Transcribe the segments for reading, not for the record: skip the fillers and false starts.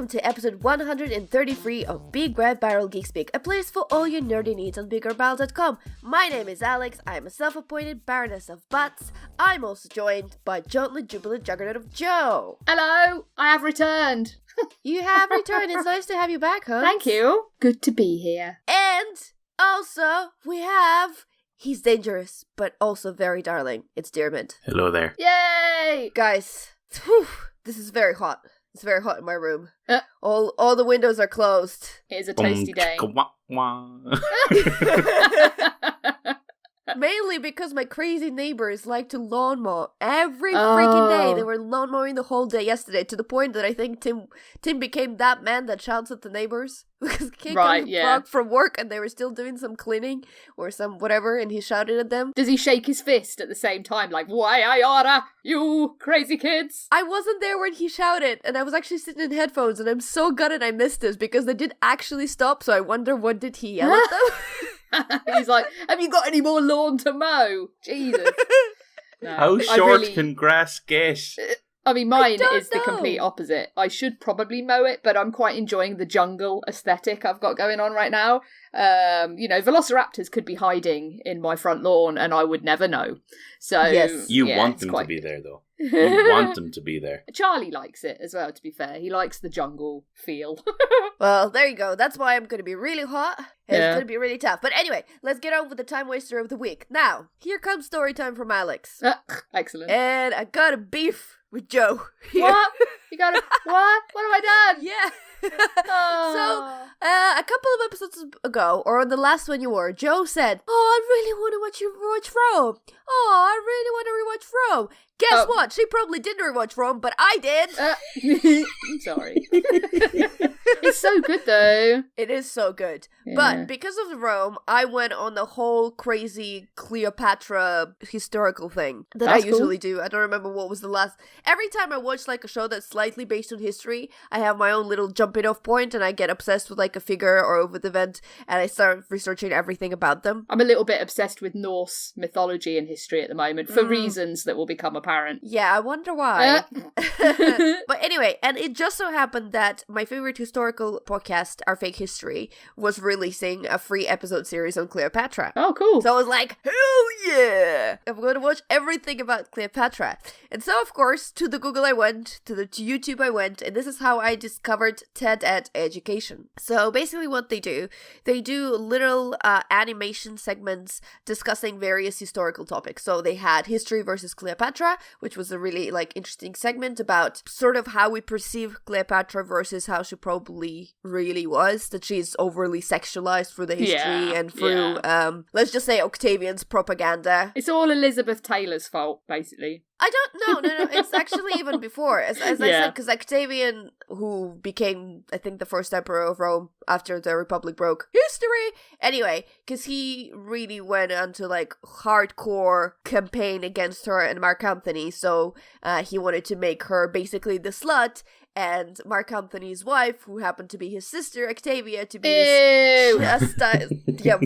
welcome to episode 133 of BigRedBarel Geek Speak, a place for all your nerdy needs on BigRedBarel.com. My name is Alex, I am a self-appointed Baroness of Butts. I'm also joined by Jauntly Jubilant Juggernaut of Joe. Hello, I have returned. You have returned, it's nice to have you back, huh? Thank you. Good to be here. And also, we have... He's dangerous, but also very darling. It's Diarmuid. Hello there. Yay! Guys, this is very hot. It's very hot in my room. All the windows are closed. It is a toasty day. Mainly because my crazy neighbors like to lawn mow every freaking day. They were lawn mowing the whole day yesterday, to the point that I think Tim became that man that shouts at the neighbors because he came back from work and they were still doing some cleaning or some whatever, and he shouted at them. Does he shake his fist at the same time, like, "Why I oughta, you crazy kids"? I wasn't there when he shouted, and I was actually sitting in headphones, and I'm so gutted I missed this because they did actually stop. So I wonder, what did he yell at them? He's like, "Have you got any more lawn to mow?" Jesus. No, How short can grass get? I mean, mine is the complete opposite. I should probably mow it, but I'm quite enjoying the jungle aesthetic I've got going on right now. Velociraptors could be hiding in my front lawn and I would never know. So yes. You want them to be there, though. You want them to be there. Charlie likes it as well, to be fair. He likes the jungle feel. Well, there you go. That's why I'm going to be really hot. It's going to be really tough. But anyway, let's get on with the time waster of the week. Now, here comes story time from Alex. Excellent. And I got a beef with Joe. What? You got a... What? What have I done? Yeah. So, a couple of episodes ago, or on the last one you were, Joe said, "Oh, I really want to watch Rome. Oh, I really want to rewatch Rome." Guess what? She probably didn't rewatch Rome, but I did. I'm sorry. It's so good, though. It is so good. Yeah. But because of Rome, I went on the whole crazy Cleopatra historical thing that I usually do. I don't remember what was the last. Every time I watch like a show that's slightly based on history, I have my own little jumping off point and I get obsessed with like a figure or with event and I start researching everything about them. I'm a little bit obsessed with Norse mythology and history at the moment for reasons that will become apparent. Yeah, I wonder why. But anyway, and it just so happened that my favorite historical podcast, Our Fake History, was releasing a free episode series on Cleopatra. Oh, cool. So I was like, hell yeah! I'm going to watch everything about Cleopatra. And so, of course, to the Google I went, to YouTube I went, and this is how I discovered TED Ed Education. So basically what they do little animation segments discussing various historical topics. So they had History versus Cleopatra, which was a really interesting segment about sort of how we perceive Cleopatra versus how she probably really was, that she's overly sexualized through the history and through let's just say Octavian's propaganda. It's all Elizabeth Taylor's fault, basically. I don't know. No. It's actually even before. As I said, because Octavian, who became, I think, the first emperor of Rome after the Republic broke history. Anyway, because he really went on to hardcore campaign against her and Mark Antony. So he wanted to make her basically the slut. And Mark Antony's wife, who happened to be his sister, Octavia, to be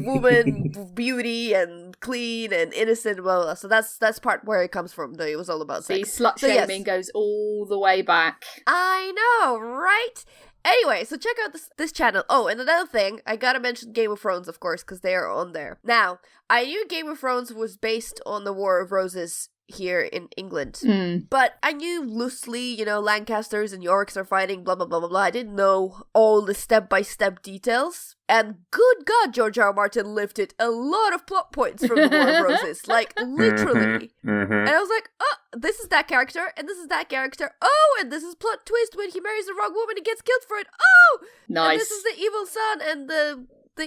woman, beauty, and clean, and innocent, blah, blah. So that's part where it comes from, though it was all about sex. See, slut-shaming goes all the way back. I know, right? Anyway, so check out this channel. Oh, and another thing, I gotta mention Game of Thrones, of course, because they are on there. Now, I knew Game of Thrones was based on the War of Roses here in England. But I knew loosely, Lancasters and Yorks are fighting, blah, blah, blah, blah, blah. I didn't know all the step-by-step details. And good God, George R. R. Martin lifted a lot of plot points from the War of Roses. Literally. And I was like, oh, this is that character, and this is that character. Oh, and this is plot twist when he marries the wrong woman and gets killed for it. Oh! Nice. And this is the evil son and the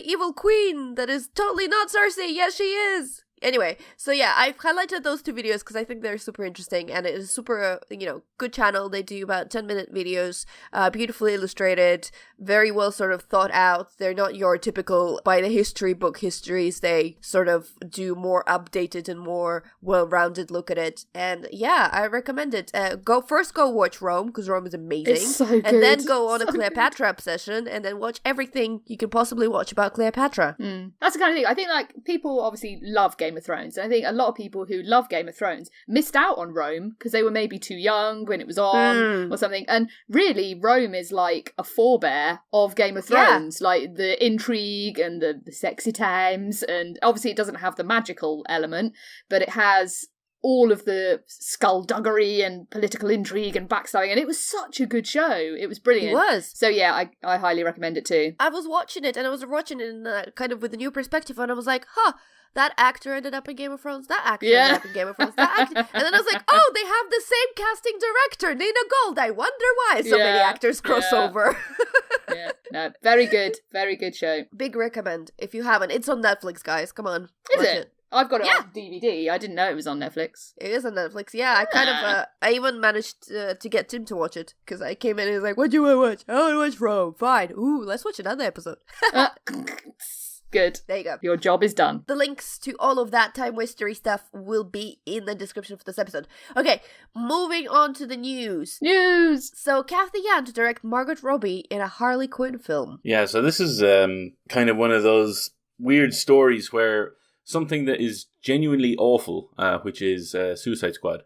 evil queen that is totally not Cersei. Yes, she is. Anyway, so yeah, I've highlighted those two videos because I think they're super interesting, and it is super, good channel. They do about 10-minute videos, beautifully illustrated, very well sort of thought out. They're not your typical by the history book histories. They sort of do more updated and more well-rounded look at it. And yeah, I recommend it. Go watch Rome, because Rome is amazing. It's so good. And then go on a Cleopatra obsession, and then watch everything you can possibly watch about Cleopatra. That's the kind of thing. I think people obviously love Game Game of Thrones. And I think a lot of people who love Game of Thrones missed out on Rome because they were maybe too young when it was on or something. And really, Rome is like a forebear of Game of Thrones, like the intrigue and the sexy times. And obviously it doesn't have the magical element, but it has all of the skullduggery and political intrigue and backstabbing, and it was such a good show. It was brilliant. It was. So yeah, I highly recommend it too. I was watching it, and I was watching it in kind of with a new perspective, and I was like, that actor ended up in Game of Thrones, that actor ended up in Game of Thrones, that actor. And then I was like, oh, they have the same casting director, Nina Gold. I wonder why so many actors cross over. No, very good show. Big recommend if you haven't. It's on Netflix, guys. Come on. Is it? I've got it on DVD. I didn't know it was on Netflix. It is on Netflix. Yeah, I even managed to get Tim to watch it because I came in and he was like, "What do you want to watch? I want to watch Rome." Fine. Ooh, let's watch another episode. Good. There you go. Your job is done. The links to all of that time wastery stuff will be in the description for this episode. Okay, moving on to the news. So Cathy Yan to direct Margot Robbie in a Harley Quinn film. Yeah, so this is kind of one of those weird stories where something that is genuinely awful, which is Suicide Squad,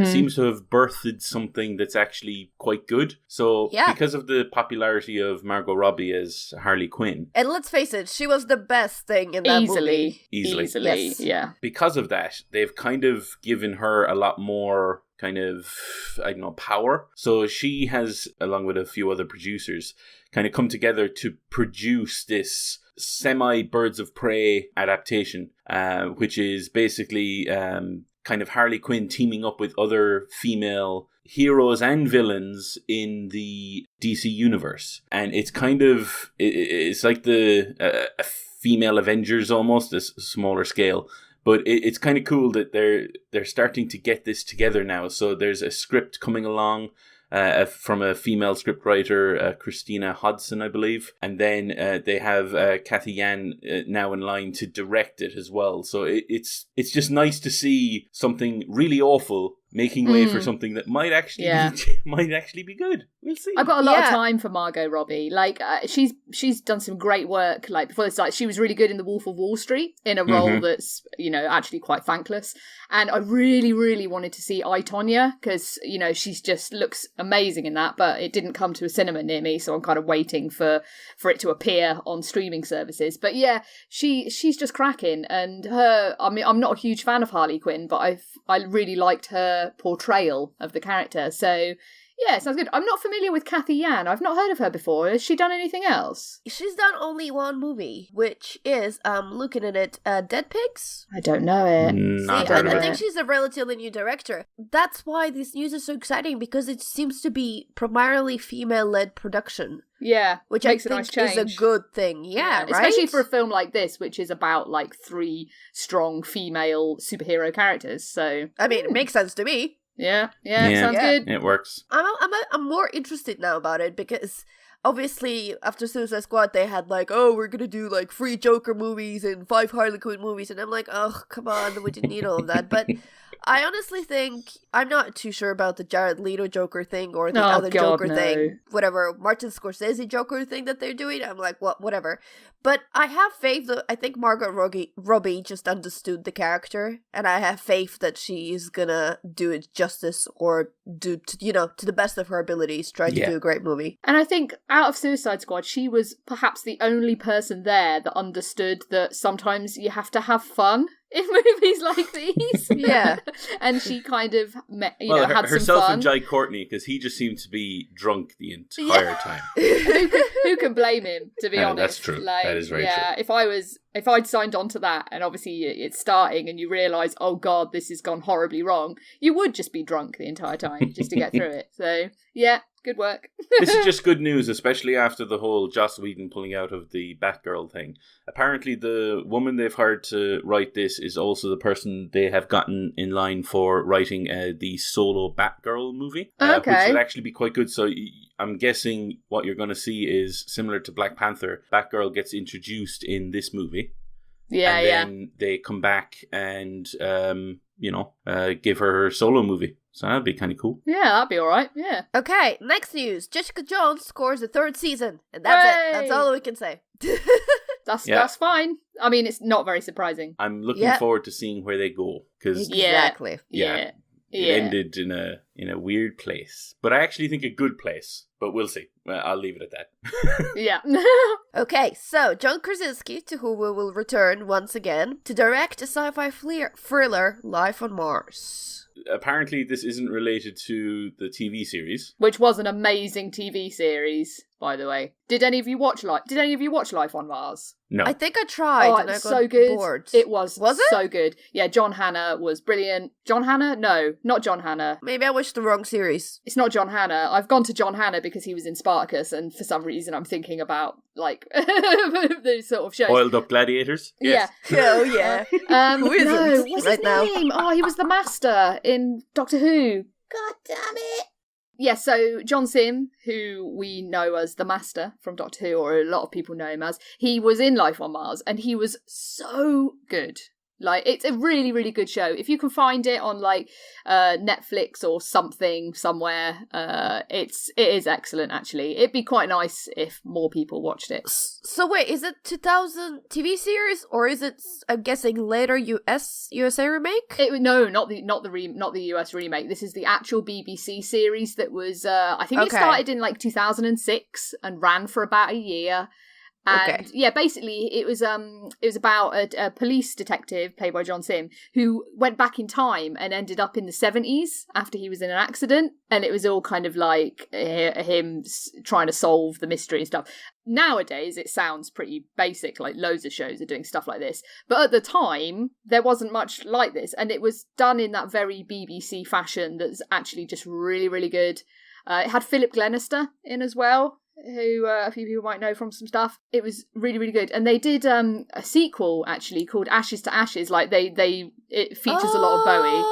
seems to have birthed something that's actually quite good. So, because of the popularity of Margot Robbie as Harley Quinn. And let's face it, she was the best thing in that movie. Easily, yes. Yeah. Because of that, they've kind of given her a lot more kind of, power. So she has, along with a few other producers, kind of come together to produce this semi-Birds of Prey adaptation, which is basically kind of Harley Quinn teaming up with other female heroes and villains in the DC universe. And it's kind of, it's like the female Avengers almost, a smaller scale. But it's kind of cool that they're starting to get this together now. So there's a script coming along from a female scriptwriter, Christina Hodson, I believe. And then they have Cathy Yan now in line to direct it as well. So it's just nice to see something really awful making way for something that might actually be good. We'll see. I've got a lot of time for Margot Robbie. Like she's done some great work. Like before this, like she was really good in The Wolf of Wall Street in a role that's actually quite thankless. And I really, really wanted to see I, Tonya because she's just looks amazing in that. But it didn't come to a cinema near me, so I'm kind of waiting for it to appear on streaming services. But yeah, she's just cracking. And her, I mean, I'm not a huge fan of Harley Quinn, but I really liked her portrayal of the character. So yeah, it sounds good. I'm not familiar with Cathy Yan. I've not heard of her before. Has she done anything else? She's done only one movie, which is, looking at it, Dead Pigs? I don't know it. I think she's a relatively new director. That's why this news is so exciting, because it seems to be primarily female-led production. Yeah, which makes I think a nice change. is a good thing. Yeah, right? Especially for a film like this, which is about like 3 strong female superhero characters. So I mean, it makes sense to me. Yeah, sounds good. It works. I'm more interested now about it because obviously after Suicide Squad they had like, oh, we're gonna do like 3 Joker movies and 5 Harley Quinn movies, and I'm like, oh, come on, we didn't need all of that. But I honestly think I'm not too sure about the Jared Leto Joker thing or the other Joker thing, whatever Martin Scorsese Joker thing that they're doing. I'm like, well, whatever. But I have faith that I think Margot Robbie just understood the character, and I have faith that she is gonna do it justice or do to the best of her abilities, try to do a great movie. And I think out of Suicide Squad, she was perhaps the only person there that understood that sometimes you have to have fun in movies like these. Yeah. And she kind of had herself some fun. And Jai Courtney, because he just seemed to be drunk the entire time. Who can blame him, to be honest? That's true. Like, that is very true. If I'd signed on to that, and obviously it's starting and you realise, oh god, this has gone horribly wrong, you would just be drunk the entire time just to get through it. So, yeah, good work. This is just good news, especially after the whole Joss Whedon pulling out of the Batgirl thing. Apparently the woman they've hired to write this is also the person they have gotten in line for writing the solo Batgirl movie, which would actually be quite good. So I'm guessing what you're going to see is similar to Black Panther. Batgirl gets introduced in this movie. Yeah, and then they come back and, give her solo movie. So that'd be kind of cool. Yeah, that'd be all right. Yeah. Okay, next news. Jessica Jones scores the 3rd season. And that's it. That's all we can say. That's fine. I mean, it's not very surprising. I'm looking forward to seeing where they go, because exactly. It ended in a weird place, but I actually think a good place. But we'll see. I'll leave it at that. Yeah. Okay, so John Krasinski, to whom we will return once again, to direct a sci-fi thriller, Life on Mars. Apparently, this isn't related to the TV series, which was an amazing TV series, by the way. Did any of you watch Life on Mars? No. I think I tried. Oh, and I it's got so good. bored. It was it? So good. Yeah, John Hannah was brilliant. John Hannah? No, not John Hannah. Maybe I watched the wrong series. It's not John Hannah. I've gone to John Hannah because he was in Spartacus, and for some reason I'm thinking about, like, those sort of shows. Oiled Up Gladiators? Yes. Yeah. Oh, yeah. Who isn't? No, what's his name? Now? Oh, he was the master in Doctor Who. God damn it. Yeah, so John Sim, who we know as the Master from Doctor Who, or a lot of people know him as, he was in Life on Mars, and he was so good. Like, it's a really, really good show. If you can find it on, like, Netflix or something somewhere, it is excellent, actually. It'd be quite nice if more people watched it. So wait, is it 2000 TV series, or is it, I'm guessing, later USA remake? No, not the US remake. This is the actual BBC series that was, I think it started in, like, 2006 and ran for about a year. And yeah, basically it was about a police detective played by John Sim who went back in time and ended up in the 70s after he was in an accident, and it was all kind of like him trying to solve the mystery and stuff. Nowadays it sounds pretty basic, like loads of shows are doing stuff like this, but at the time there wasn't much like this, and it was done in that very BBC fashion that's actually just really, really good. It had Philip Glenister in as well, who a few people might know from some stuff. It was really, really good. And they did a sequel, actually, called Ashes to Ashes. Like, it features a lot of Bowie,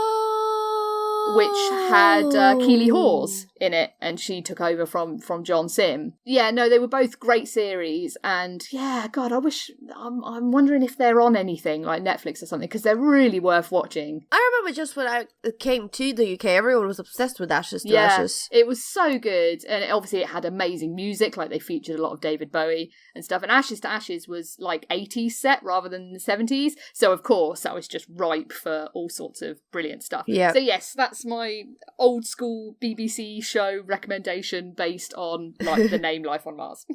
which had Keely Hawes in it, and she took over from John Sim. Yeah, no, they were both great series, and yeah, God, I'm wondering if they're on anything, like Netflix or something, because they're really worth watching. I remember just when I came to the UK, everyone was obsessed with Ashes to Ashes. It was so good, and obviously it had amazing music, like they featured a lot of David Bowie and stuff, and Ashes to Ashes was like 80s set rather than the 70s, so of course that was just ripe for all sorts of brilliant stuff. Yeah. So yes, that's my old school BBC show recommendation based on, like, the name Life on Mars.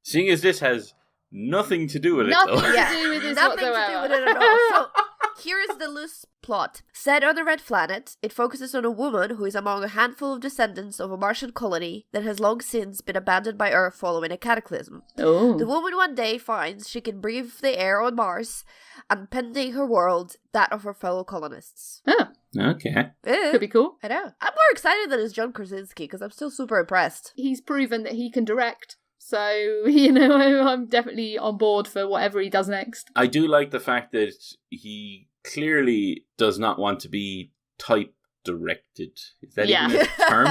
Seeing as this has nothing to do with nothing it, though. to do with this Nothing whatsoever. to do with it at all. So, here is the loose plot. Set on a red planet, it focuses on a woman who is among a handful of descendants of a Martian colony that has long since been abandoned by Earth following a cataclysm. Oh. The woman one day finds she can breathe the air on Mars, and pending her world, that of her fellow colonists. Oh. Okay. Could be cool. I know. I'm more excited that it's John Krasinski, because I'm still super impressed. He's proven that he can direct. So, you know, I'm definitely on board for whatever he does next. I do like the fact that he clearly does not want to be type directed. Is that even a term?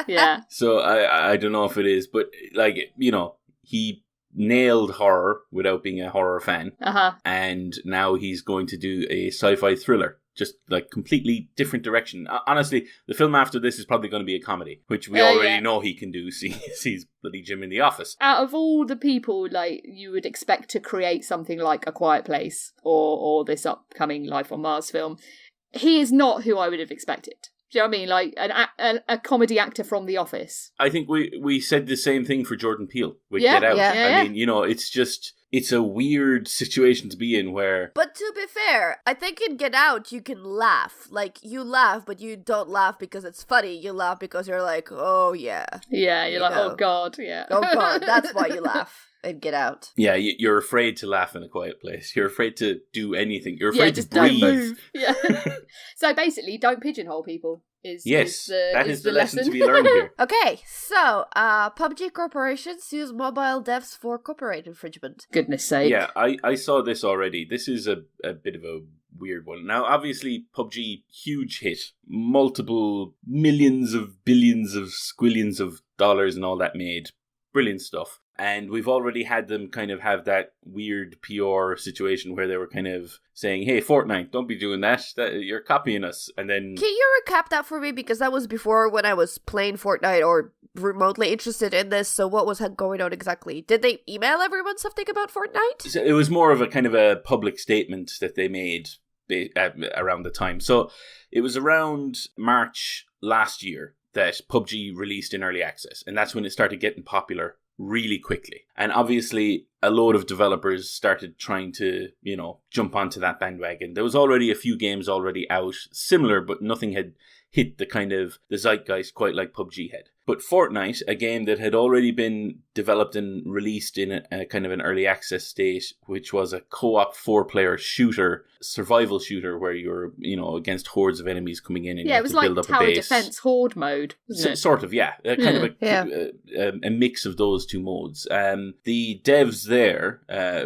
Yeah. So I don't know if it is, but, like, you know, he nailed horror without being a horror fan. Uh-huh. And now he's going to do a sci-fi thriller. Just, like, completely different direction. Honestly, the film after this is probably going to be a comedy, which we already know he can do. Sees bloody Jim in the Office. Out of all the people, like, you would expect to create something like A Quiet Place or this upcoming Life on Mars film, he is not who I would have expected. Do you know what I mean? Like, a comedy actor from The Office. I think we said the same thing for Jordan Peele with Get Out. Yeah. I mean, you know, it's a weird situation to be in where... But to be fair, I think in Get Out, you can laugh. Like, you laugh, but you don't laugh because it's funny. You laugh because you're like, oh, yeah. Yeah, you're like, know. oh, God, yeah. Oh, God, that's why you laugh and Get Out. Yeah, you're afraid to laugh in A Quiet Place. You're afraid to do anything. You're afraid just to breathe. Don't move. Yeah. So basically, don't pigeonhole people. That is the lesson to be learned here. Okay, so PUBG Corporation sues mobile devs for copyright infringement. Goodness sake. Yeah, I saw this already. This is a bit of a weird one. Now, obviously, PUBG, huge hit. Multiple millions of billions of squillions of dollars and all that made. Brilliant stuff. And we've already had them kind of have that weird PR situation where they were kind of saying, hey, Fortnite, don't be doing that. You're copying us. And then... Can you recap that for me? Because that was before when I was playing Fortnite or remotely interested in this. So what was going on exactly? Did they email everyone something about Fortnite? So it was more of a kind of a public statement that they made around the time. So it was around March last year that PUBG released in early access. And that's when it started getting popular really quickly. And obviously a load of developers started trying to, jump onto that bandwagon. There was already a few games already out, similar, but nothing had hit the zeitgeist quite like PUBG had. But Fortnite, a game that had already been developed and released in a kind of an early access state, which was a co-op 4-player survival shooter, where you're, against hordes of enemies coming in and you have to build up a base. Yeah, it was like tower defense horde mode, wasn't it? Sort of, yeah. Kind of a mix of those two modes. The devs there,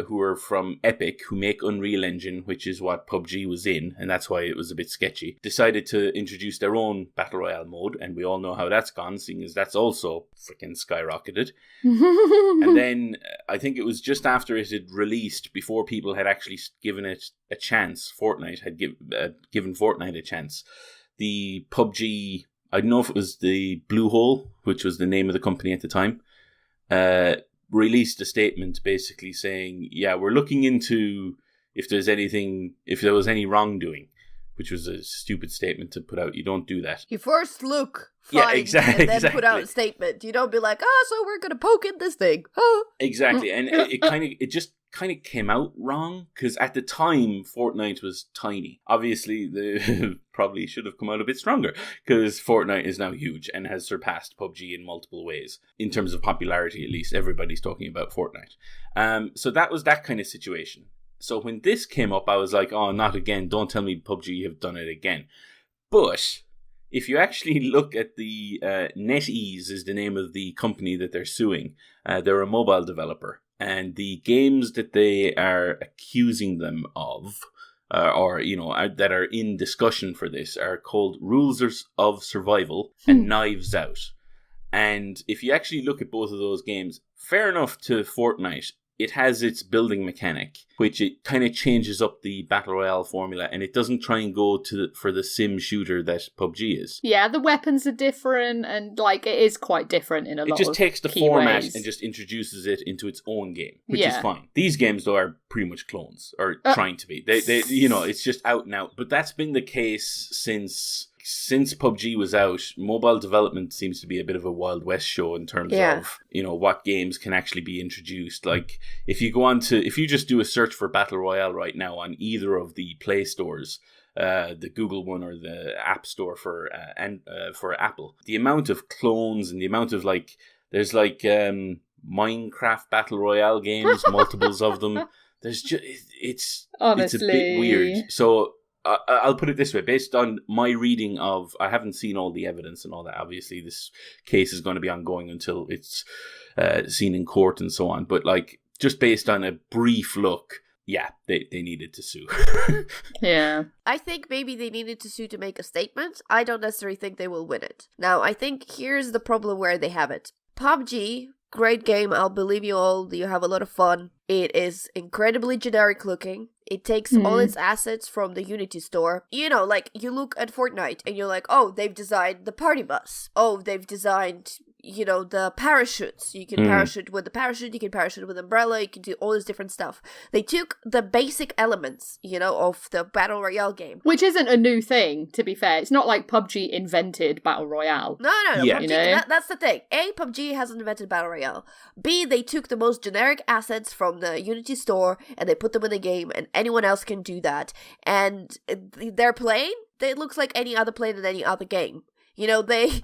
who are from Epic, who make Unreal Engine, which is what PUBG was in, and that's why it was a bit sketchy, decided to introduce their own Battle Royale mode, and we all know how that's gone, seeing as that's also freaking skyrocketed. And then I think it was just after it had released, before people had actually given it a chance, Fortnite had given Fortnite a chance. The PUBG, I don't know if it was the Blue Hole, which was the name of the company at the time, released a statement basically saying, yeah, we're looking into if there was any wrongdoing, which was a stupid statement to put out. You don't do that. You first look fine, yeah, exactly, and then put out a statement. You don't be like, so we're going to poke in this thing. Oh. Exactly, and it just kind of came out wrong, because at the time, Fortnite was tiny. Obviously, they probably should have come out a bit stronger, because Fortnite is now huge and has surpassed PUBG in multiple ways. In terms of popularity, at least, everybody's talking about Fortnite. So that was that kind of situation. So when this came up, I was like, oh, not again. Don't tell me PUBG have done it again. But if you actually look at the NetEase is the name of the company that they're suing. They're a mobile developer. And the games that they are accusing them of, that are in discussion for this, are called Rules of Survival and Knives Out. And if you actually look at both of those games, fair enough to Fortnite, it has its building mechanic, which it kind of changes up the Battle Royale formula, and it doesn't try and go for the sim shooter that PUBG is. Yeah, the weapons are different, and it is quite different in a lot of It just takes the format ways. And just introduces it into its own game, which is fine. These games, though, are pretty much clones, or trying to be. They it's just out and out. But that's been the case since PUBG was out. Mobile development seems to be a bit of a Wild West show in terms of, what games can actually be introduced. Like, if you just do a search for Battle Royale right now on either of the Play stores, the Google one or the App Store for Apple, the amount of clones and the amount of there's Minecraft Battle Royale games, multiples of them. There's just it's a bit weird. So I'll put it this way, based on my reading of, I haven't seen all the evidence and all that. Obviously, this case is going to be ongoing until it's seen in court and so on. But just based on a brief look, they needed to sue. Yeah. I think maybe they needed to sue to make a statement. I don't necessarily think they will win it. Now, I think here's the problem where they have it. PUBG, great game, I'll believe you all, you have a lot of fun. It is incredibly generic looking. It takes all its assets from the Unity store. You look at Fortnite and you're like, oh, they've designed the party bus. Oh, they've designed, the parachutes. You can parachute with the parachute, you can parachute with umbrella, you can do all this different stuff. They took the basic elements, of the Battle Royale game. Which isn't a new thing, to be fair. It's not like PUBG invented Battle Royale. No. Yeah. PUBG, that's the thing. A, PUBG hasn't invented Battle Royale. B, they took the most generic assets from the Unity store and they put them in the game, and anyone else can do that. And they're playing, it looks like any other plane in any other game. There's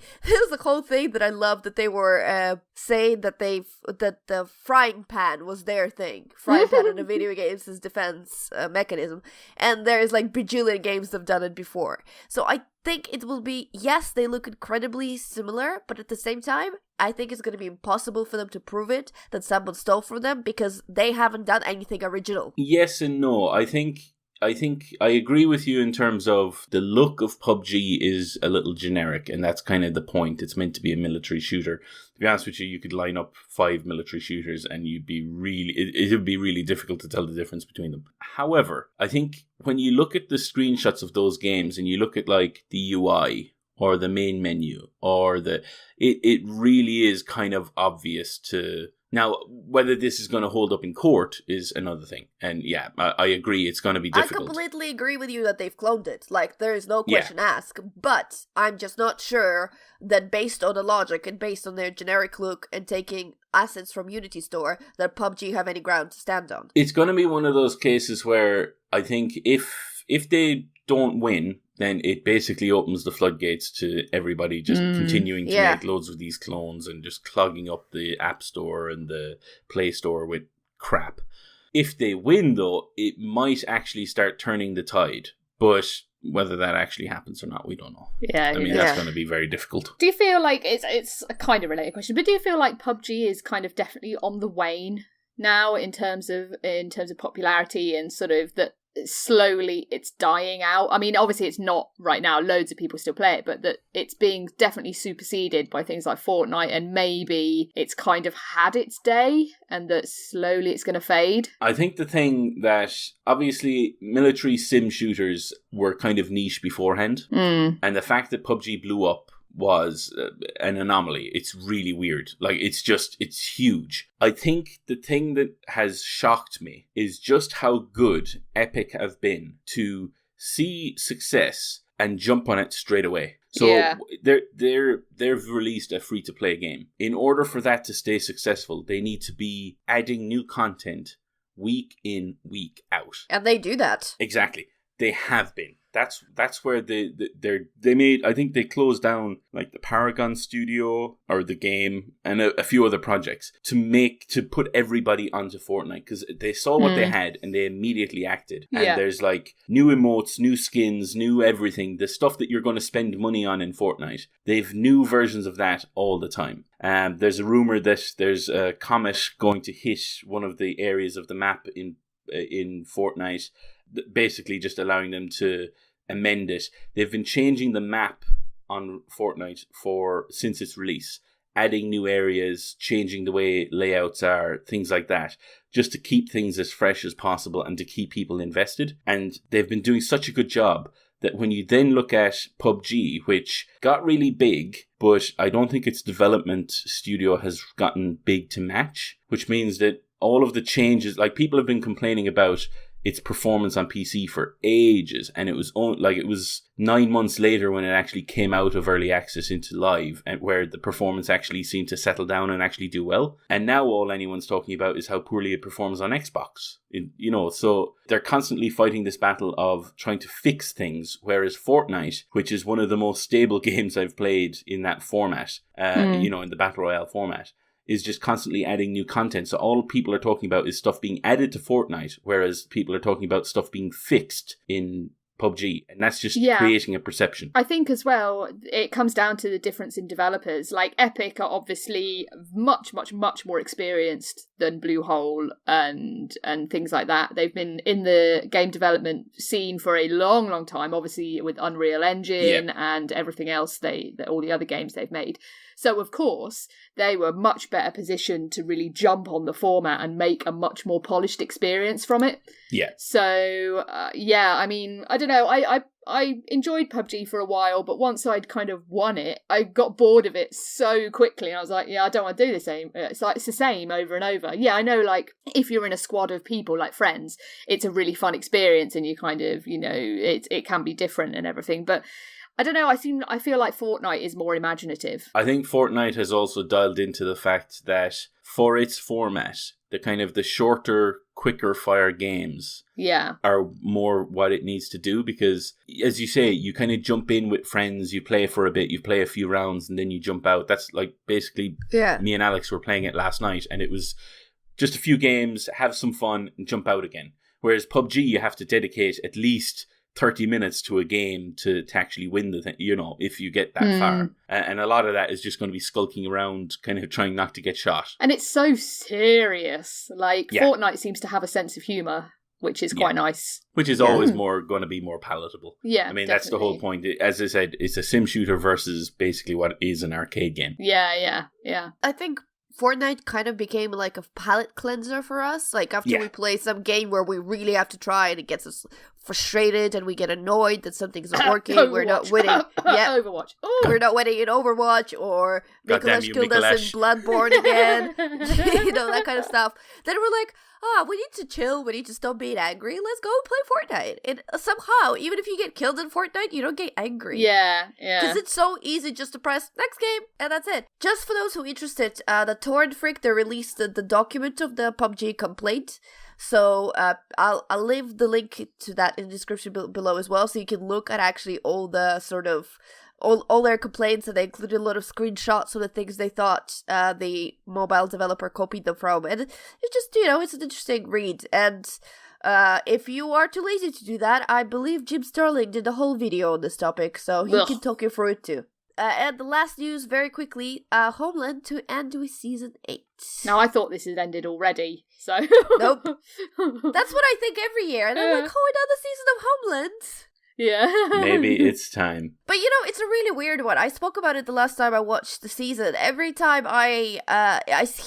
the whole thing that I love, that they were saying that the frying pan was their thing. Frying pan in a video game is his defense mechanism. And there's bajillion games that have done it before. So I think it will be, yes, they look incredibly similar, but at the same time, I think it's going to be impossible for them to prove it, that someone stole from them, because they haven't done anything original. Yes and no. I think I think I agree with you in terms of the look of PUBG is a little generic, and that's kind of the point. It's meant to be a military shooter. To be honest with you, you could line up 5 military shooters and it would be really difficult to tell the difference between them. However, I think when you look at the screenshots of those games and you look at like the UI or the main menu or it really is kind of obvious to... Now, whether this is going to hold up in court is another thing. And yeah, I agree, it's going to be difficult. I completely agree with you that they've cloned it. Like, there is no question asked. But I'm just not sure that based on the logic and based on their generic look and taking assets from Unity Store, that PUBG have any ground to stand on. It's going to be one of those cases where I think if they don't win, then it basically opens the floodgates to everybody just continuing to make loads of these clones and just clogging up the App Store and the Play Store with crap. If they win, though, it might actually start turning the tide. But whether that actually happens or not, we don't know. Yeah, I mean, that's going to be very difficult. Do you feel like, it's a kind of related question, but do you feel like PUBG is kind of definitely on the wane now in terms of popularity and sort of that slowly it's dying out? I mean, obviously it's not right now, loads of people still play it, but that it's being definitely superseded by things like Fortnite, and maybe it's kind of had its day and that slowly it's going to fade. I think the thing that obviously military sim shooters were kind of niche beforehand, and the fact that PUBG blew up was an anomaly. It's really weird. Like, it's huge. I think the thing that has shocked me is just how good Epic have been to see success and jump on it straight away. So they've released a free-to-play game. In order for that to stay successful, they need to be adding new content week in, week out. And they do that. Exactly. They have been. That's where they made, I think they closed down like the Paragon studio or the game and a few other projects to put everybody onto Fortnite, because they saw what they had and they immediately acted. And there's like new emotes, new skins, new everything, the stuff that you're going to spend money on in Fortnite. They've new versions of that all the time. There's a rumor that there's a comet going to hit one of the areas of the map in Fortnite, basically just allowing them to amend it. They've been changing the map on Fortnite since its release, adding new areas, changing the way layouts are, things like that, just to keep things as fresh as possible and to keep people invested. And they've been doing such a good job that when you then look at PUBG, which got really big, but I don't think its development studio has gotten big to match, which means that all of the changes, like people have been complaining about its performance on PC for ages, and it was 9 months later when it actually came out of early access into live, and where the performance actually seemed to settle down and actually do well. And now all anyone's talking about is how poorly it performs on Xbox. So they're constantly fighting this battle of trying to fix things, whereas Fortnite, which is one of the most stable games I've played in that format, in the Battle Royale format, is just constantly adding new content. So all people are talking about is stuff being added to Fortnite, whereas people are talking about stuff being fixed in PUBG. And that's just creating a perception. I think as well, it comes down to the difference in developers. Like, Epic are obviously much, much, much more experienced than Bluehole and things like that. They've been in the game development scene for a long, long time, obviously with Unreal Engine and everything else, all the other games they've made. So, of course, they were much better positioned to really jump on the format and make a much more polished experience from it. Yeah. So, I mean, I don't know. I enjoyed PUBG for a while, but once I'd kind of won it, I got bored of it so quickly. And I was like, I don't want to do the same. It's the same over and over. Yeah, I know, like, if you're in a squad of people, like friends, it's a really fun experience and you kind of, it can be different and everything. But I don't know, I feel like Fortnite is more imaginative. I think Fortnite has also dialed into the fact that for its format, the shorter, quicker fire games are more what it needs to do, because, as you say, you kind of jump in with friends, you play for a bit, you play a few rounds, and then you jump out. That's like basically me and Alex were playing it last night, and it was just a few games, have some fun, and jump out again. Whereas PUBG, you have to dedicate at least 30 minutes to a game to actually win the thing, if you get that far. And a lot of that is just going to be skulking around, kind of trying not to get shot. And it's so serious. Like, Fortnite seems to have a sense of humour. which is quite nice. Which is always going to be more palatable. Yeah, I mean, definitely. That's the whole point. As I said, it's a sim shooter versus basically what is an arcade game. Yeah. I think Fortnite kind of became like a palate cleanser for us. Like after we play some game where we really have to try and it gets us frustrated and we get annoyed that something isn't working, we're not winning. Overwatch. Ooh. We're not winning in Overwatch, or Mikolash killed us in Bloodborne again. That kind of stuff. Then we're like, we need to chill, we need to stop being angry, let's go play Fortnite. And somehow, even if you get killed in Fortnite, you don't get angry. Yeah. Because it's so easy just to press next game, and that's it. Just for those who are interested, the Torrent Freak, they released the document of the PUBG complaint. So I'll leave the link to that in the description below as well, so you can look at actually all the sort of all their complaints, and they included a lot of screenshots of the things they thought the mobile developer copied them from. And it's just, it's an interesting read. And if you are too lazy to do that, I believe Jim Sterling did a whole video on this topic, so he can talk you through it too. And the last news, very quickly, Homeland to end with Season 8. Now, I thought this had ended already, so... Nope. That's what I think every year, and I'm like, another season of Homeland. Yeah. Maybe it's time. But it's a really weird one. I spoke about it the last time I watched the season. Every time I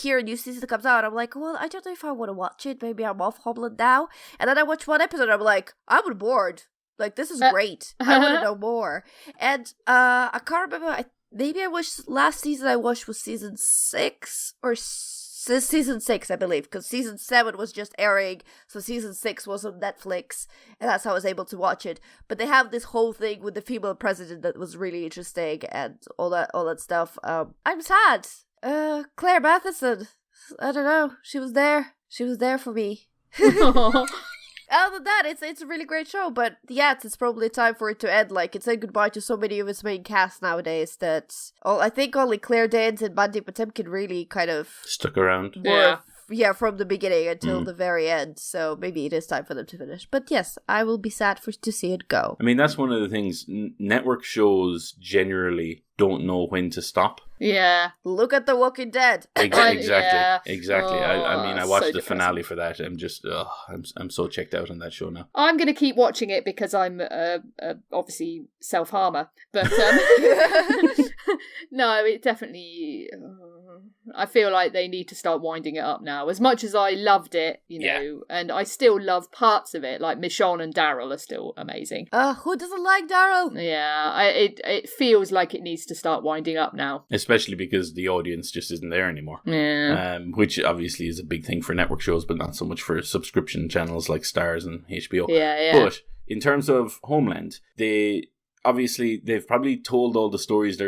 hear a new season that comes out, I'm like, well, I don't know if I want to watch it. Maybe I'm off Homeland now. And then I watch one episode, I'm like, I'm bored. Like, this is great. I want to know more. And I can't remember. Maybe I watched last season. I watched was season 6 or season 6, I believe, because season 7 was just airing, so season 6 was on Netflix, and that's how I was able to watch it. But they have this whole thing with the female president that was really interesting, and all that stuff. I'm sad. Claire Matheson. I don't know. She was there. She was there for me. Other than that, it's a really great show, but it's probably time for it to end. Like, it said goodbye to so many of its main cast nowadays that I think only Claire Danes and Mandy Patinkin really kind of stuck around. Yeah, from the beginning until the very end. So maybe it is time for them to finish. But yes, I will be sad to see it go. I mean, that's one of the things. Network shows generally don't know when to stop. Yeah. Look at The Walking Dead. Exactly. Oh, I mean, I watched so the finale for that. I'm just, I'm so checked out on that show now. I'm going to keep watching it because I'm obviously self-harmer. But no, it definitely... I feel like they need to start winding it up now. As much as I loved it, and I still love parts of it, like Michonne and Daryl are still amazing. Who doesn't like Daryl? Yeah, it feels like it needs to start winding up now. Especially because the audience just isn't there anymore. Yeah. Which obviously is a big thing for network shows, but not so much for subscription channels like Starz and HBO. Yeah. But in terms of Homeland, they've probably told all the stories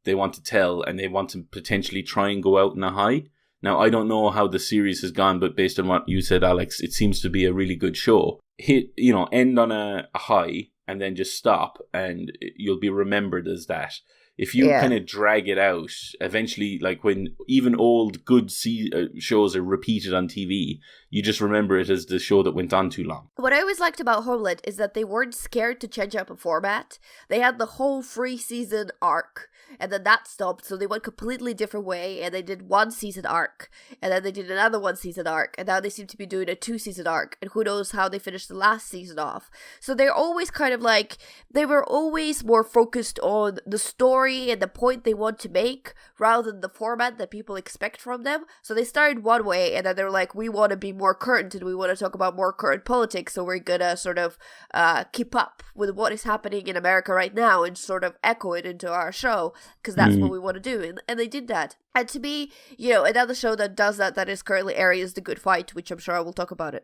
they want to tell, and they want to potentially try and go out in a high. Now, I don't know how the series has gone, but based on what you said, Alex, it seems to be a really good show. End on a high and then just stop, and you'll be remembered as that. If you kind of drag it out, eventually, like when even old good shows are repeated on TV, you just remember it as the show that went on too long. What I always liked about Homeland is that they weren't scared to change up a format. They had the whole 3-season arc, and then that stopped, so they went completely different way, and they did 1-season arc, and then they did another 1-season arc, and now they seem to be doing a 2-season arc, and who knows how they finished the last season off. So they're always kind of like, they were always more focused on the story and the point they want to make, rather than the format that people expect from them. So they started one way, and then they were like, we want to be more current, and we want to talk about more current politics, so we're gonna sort of keep up with what is happening in America right now, and sort of echo it into our show, because that's what we want to do, and they did that. And to me, another show that does that is currently airing is The Good Fight, which I'm sure I will talk about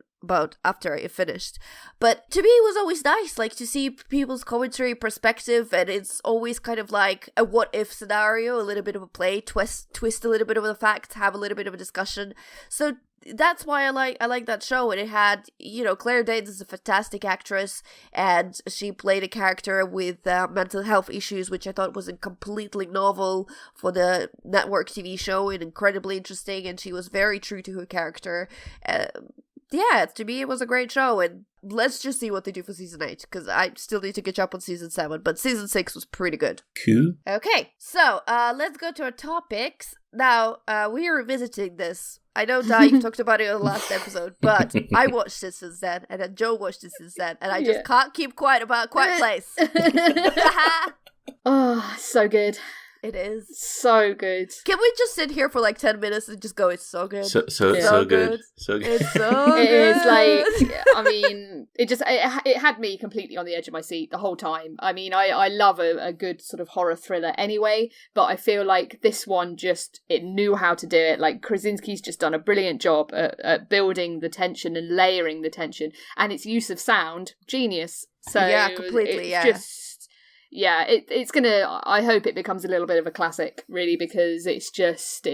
after it finished. But to me, it was always nice, like, to see people's commentary perspective, and it's always kind of like a what-if scenario, a little bit of a play, twist a little bit of the facts, have a little bit of a discussion. So that's why I like that show. And it had, Claire Danes is a fantastic actress, and she played a character with mental health issues, which I thought was completely novel for the network TV show and incredibly interesting, and she was very true to her character. To me, it was a great show, and let's just see what they do for season 8, because I still need to catch up on season 7, but season 6 was pretty good. Cool. Okay, so let's go to our topics. Now, we are revisiting this I know, Di, you've talked about it in the last episode, but I watched it since then, and then Joe watched it since then, and I just can't keep quiet about Quiet Place. Oh, so good. It is. So good. Can we just sit here for like 10 minutes and just go, it's so good. So good. So good. It's so good. It is like, I mean, it had me completely on the edge of my seat the whole time. I mean, I love a good sort of horror thriller anyway, but I feel like this one it knew how to do it. Like, Krasinski's just done a brilliant job at building the tension and layering the tension, and its use of sound, genius. So yeah, completely, it's gonna. I hope it becomes a little bit of a classic, really, because it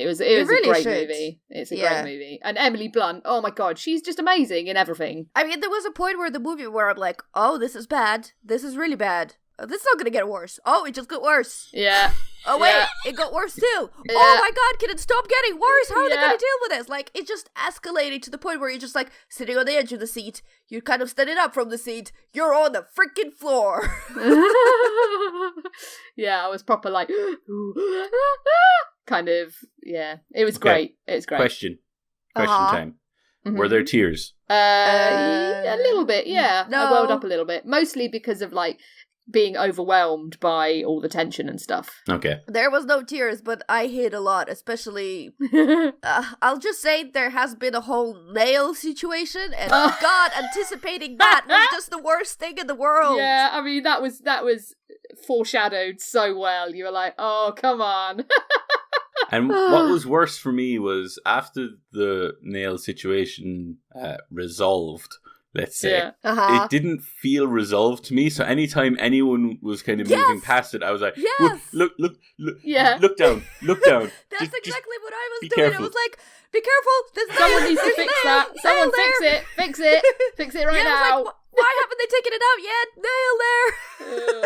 was really a great should. movie. It's a great movie, and Emily Blunt. Oh my god, she's just amazing in everything. I mean, there was a point where the movie where I'm like, oh, this is bad. This is really bad. Oh, this is not gonna get worse. Oh, it just got worse. Yeah. Oh wait, it got worse too. Oh my god, can it stop getting worse? How are they gonna deal with this? Like, it just escalated to the point where you're just like sitting on the edge of the seat. You're kind of standing up from the seat. You're on the freaking floor. Yeah, I was proper like, kind of. Yeah, it was great. It's great. Question time. Mm-hmm. Were there tears? A little bit. Yeah, No. I welled up a little bit, mostly because of like being overwhelmed by all the tension and stuff. Okay. There was no tears, but I hid a lot, especially... I'll just say there has been a whole nail situation, and God, anticipating that was just the worst thing in the world. Yeah, I mean, that was foreshadowed so well. You were like, oh, come on. And what was worse for me was after the nail situation resolved, let's say, it didn't feel resolved to me. So anytime anyone was kind of moving past it, I was like, look down. That's exactly what I was doing. Careful. I was like, be careful. There's Someone needs to fix that. Someone fix it. Fix it right now. Like, why haven't they taken it out yet? Nail there.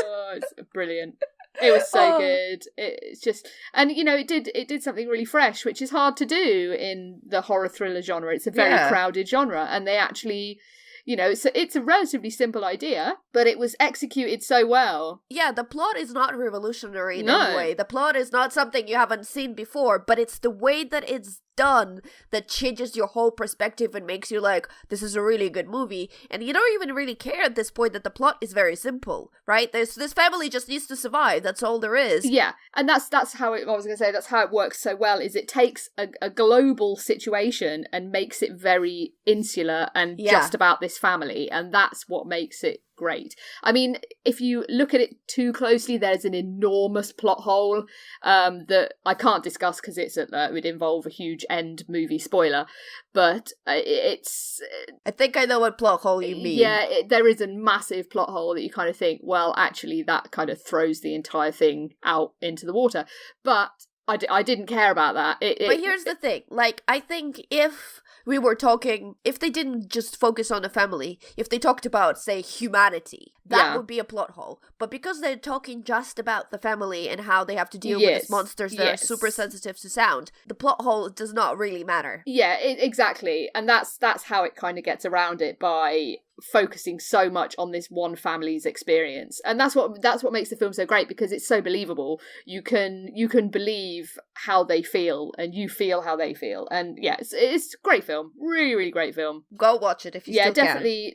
Oh, it's brilliant. It was so good. It's just, and you know, it did something really fresh, which is hard to do in the horror thriller genre. It's a very crowded genre, and they actually, you know, it's a relatively simple idea, but it was executed so well. Yeah, the plot is not revolutionary in any way. The plot is not something you haven't seen before, but it's the way that it's done that changes your whole perspective and makes you like, this is a really good movie. And you don't even really care at this point that the plot is very simple, right? This family just needs to survive. That's all there is. Yeah, and that's how it, I was going to say, that's how it works so well, is it takes a global situation and makes it very insular and just about this family, and that's what makes it great. I mean, if you look at it too closely, there's an enormous plot hole that I can't discuss because it would involve a huge end movie spoiler, but it's... I think I know what plot hole you mean. Yeah, there is a massive plot hole that you kind of think, well, actually, that kind of throws the entire thing out into the water. But I didn't care about that. But here's the thing. Like, I think if we were talking, if they didn't just focus on the family, if they talked about, say, humanity, that would be a plot hole. But because they're talking just about the family and how they have to deal with these monsters that are super sensitive to sound, the plot hole does not really matter. Yeah, exactly. And that's how it kind of gets around it, by focusing so much on this one family's experience. And that's what makes the film so great, because it's so believable. You can believe how they feel, and you feel how they feel. And yeah, it's a great film. Really, really great film. Go watch it if you still can.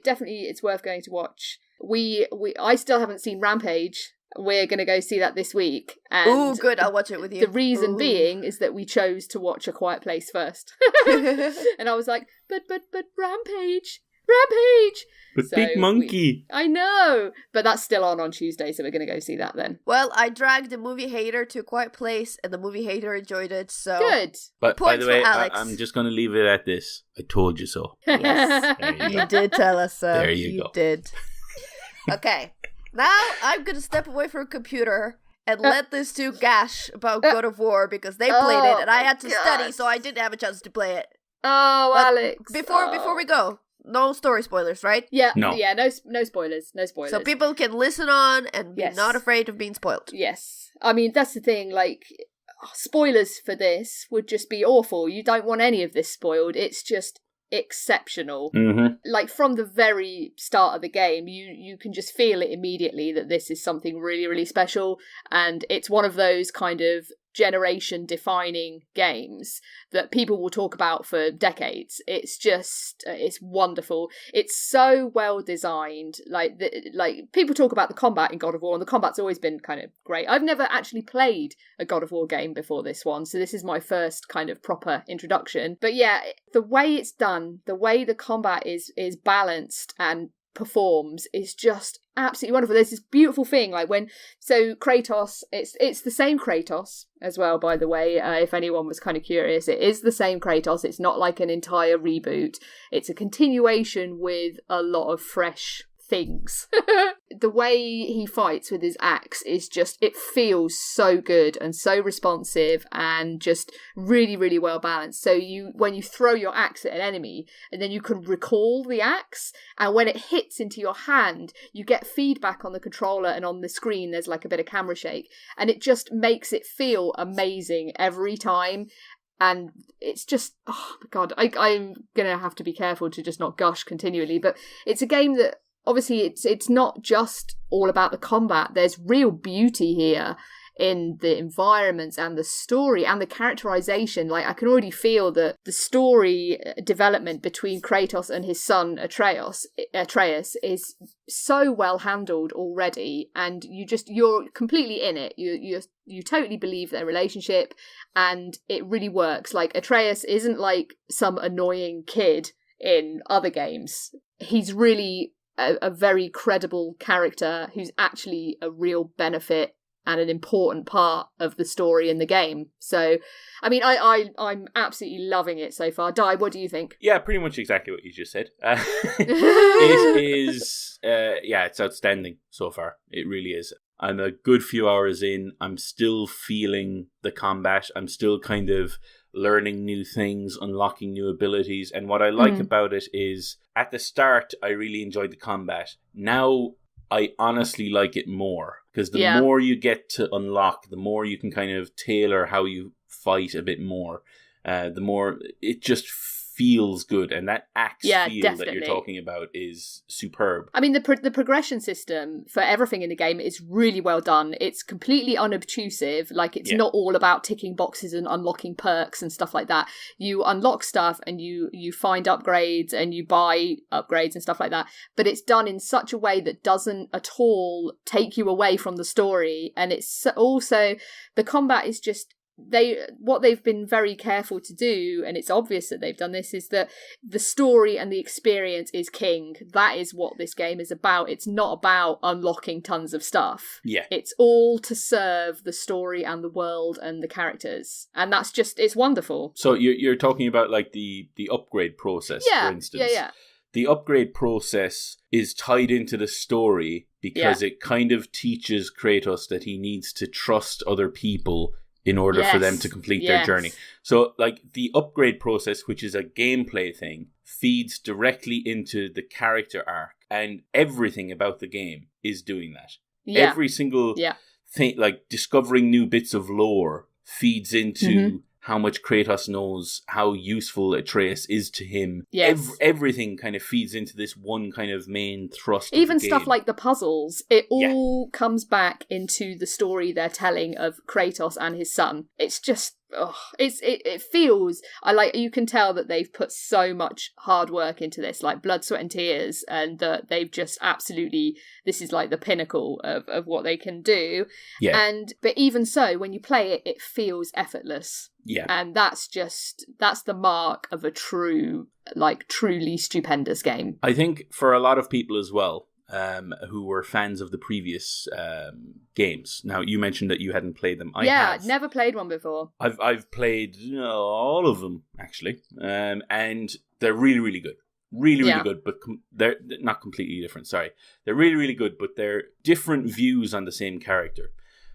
Definitely it's worth going to watch. I still haven't seen Rampage. We're going to go see that this week. Oh, good. I'll watch it with you. The reason being is that we chose to watch A Quiet Place first. And I was like, but Rampage! But so Big Monkey! I know! But that's still on Tuesday, so we're going to go see that then. Well, I dragged the movie hater to A Quiet Place, and the movie hater enjoyed it, so... Good! But by the way, I'm just going to leave it at this. I told you so. Yes, you did tell us so. There you go. You did. Okay, now I'm going to step away from a computer and let these two gash about God of War, because they played it, and I had to study, so I didn't have a chance to play it. Oh, but Alex! Before we go, no story spoilers, right? Yeah, no spoilers. So people can listen on and be not afraid of being spoiled. Yes. I mean, that's the thing, like, spoilers for this would just be awful. You don't want any of this spoiled. It's just exceptional. Mm-hmm. Like, from the very start of the game, you can just feel it immediately that this is something really, really special, and it's one of those kind of generation defining games that people will talk about for decades. It's just it's wonderful. It's so well designed. Like people talk about the combat in God of War, and the combat's always been kind of great. I've never actually played a God of War game before this one, so this is my first kind of proper introduction. But yeah, the way it's done, the way the combat is balanced and performs is just absolutely wonderful. There's this beautiful thing, like so Kratos, it's the same Kratos as well, by the way, if anyone was kind of curious. It is the same Kratos. It's not like an entire reboot. It's a continuation with a lot of fresh things. The way he fights with his axe is just, it feels so good and so responsive and just really, really well balanced. So when you throw your axe at an enemy, and then you can recall the axe, and when it hits into your hand, you get feedback on the controller, and on the screen there's like a bit of camera shake, and it just makes it feel amazing every time. And it's just, oh my god, I'm gonna have to be careful to just not gush continually, but it's a game that obviously it's not just all about the combat. There's real beauty here in the environments and the story and the characterization. Like, I can already feel that the story development between Kratos and his son Atreus is so well handled already, and you're completely in it. You totally believe their relationship, and it really works. Like, Atreus isn't like some annoying kid in other games. He's really a very credible character who's actually a real benefit and an important part of the story in the game. So, I mean, I'm absolutely loving it so far. Di, what do you think? Yeah, pretty much exactly what you just said. It is, it's outstanding so far. It really is. I'm a good few hours in. I'm still feeling the combat. I'm still kind of learning new things, unlocking new abilities. And what I like about it is, at the start, I really enjoyed the combat. Now, I honestly like it more, because the more you get to unlock, the more you can kind of tailor how you fight a bit more. The more it just feels good, and that axe feel definitely. that you're talking about is superb. I mean, the progression system for everything in the game is really well done. It's completely unobtrusive. Like, it's not all about ticking boxes and unlocking perks and stuff like that. You unlock stuff, and you find upgrades, and you buy upgrades and stuff like that. But it's done in such a way that doesn't at all take you away from the story. And it's also, the combat is just, what they've been very careful to do, and it's obvious that they've done this, is that the story and the experience is king. That is what this game is about. It's not about unlocking tons of stuff. Yeah. It's all to serve the story and the world and the characters. And that's just, it's wonderful. So you're talking about like the upgrade process, for instance. Yeah. The upgrade process is tied into the story because it kind of teaches Kratos that he needs to trust other people in order for them to complete their journey. So, like, the upgrade process, which is a gameplay thing, feeds directly into the character arc, and everything about the game is doing that. Every single thing, like discovering new bits of lore, feeds into how much Kratos knows, how useful Atreus is to him. Everything kind of feeds into this one kind of main thrust. Even of the stuff game. like the puzzles, it all comes back into the story they're telling of Kratos and his son. It's just, it feels, you can tell that they've put so much hard work into this, like blood, sweat and tears, and that they've just absolutely, this is like the pinnacle of what they can do. But even so, when you play it, it feels effortless. And that's the mark of a truly stupendous game. I think for a lot of people as well, who were fans of the previous games. Now, you mentioned that you hadn't played them. I have. Never played one before. I've played all of them, actually. And they're really, really good. Really, really good, but they're not completely different, sorry. They're really, really good, but they're different views on the same character.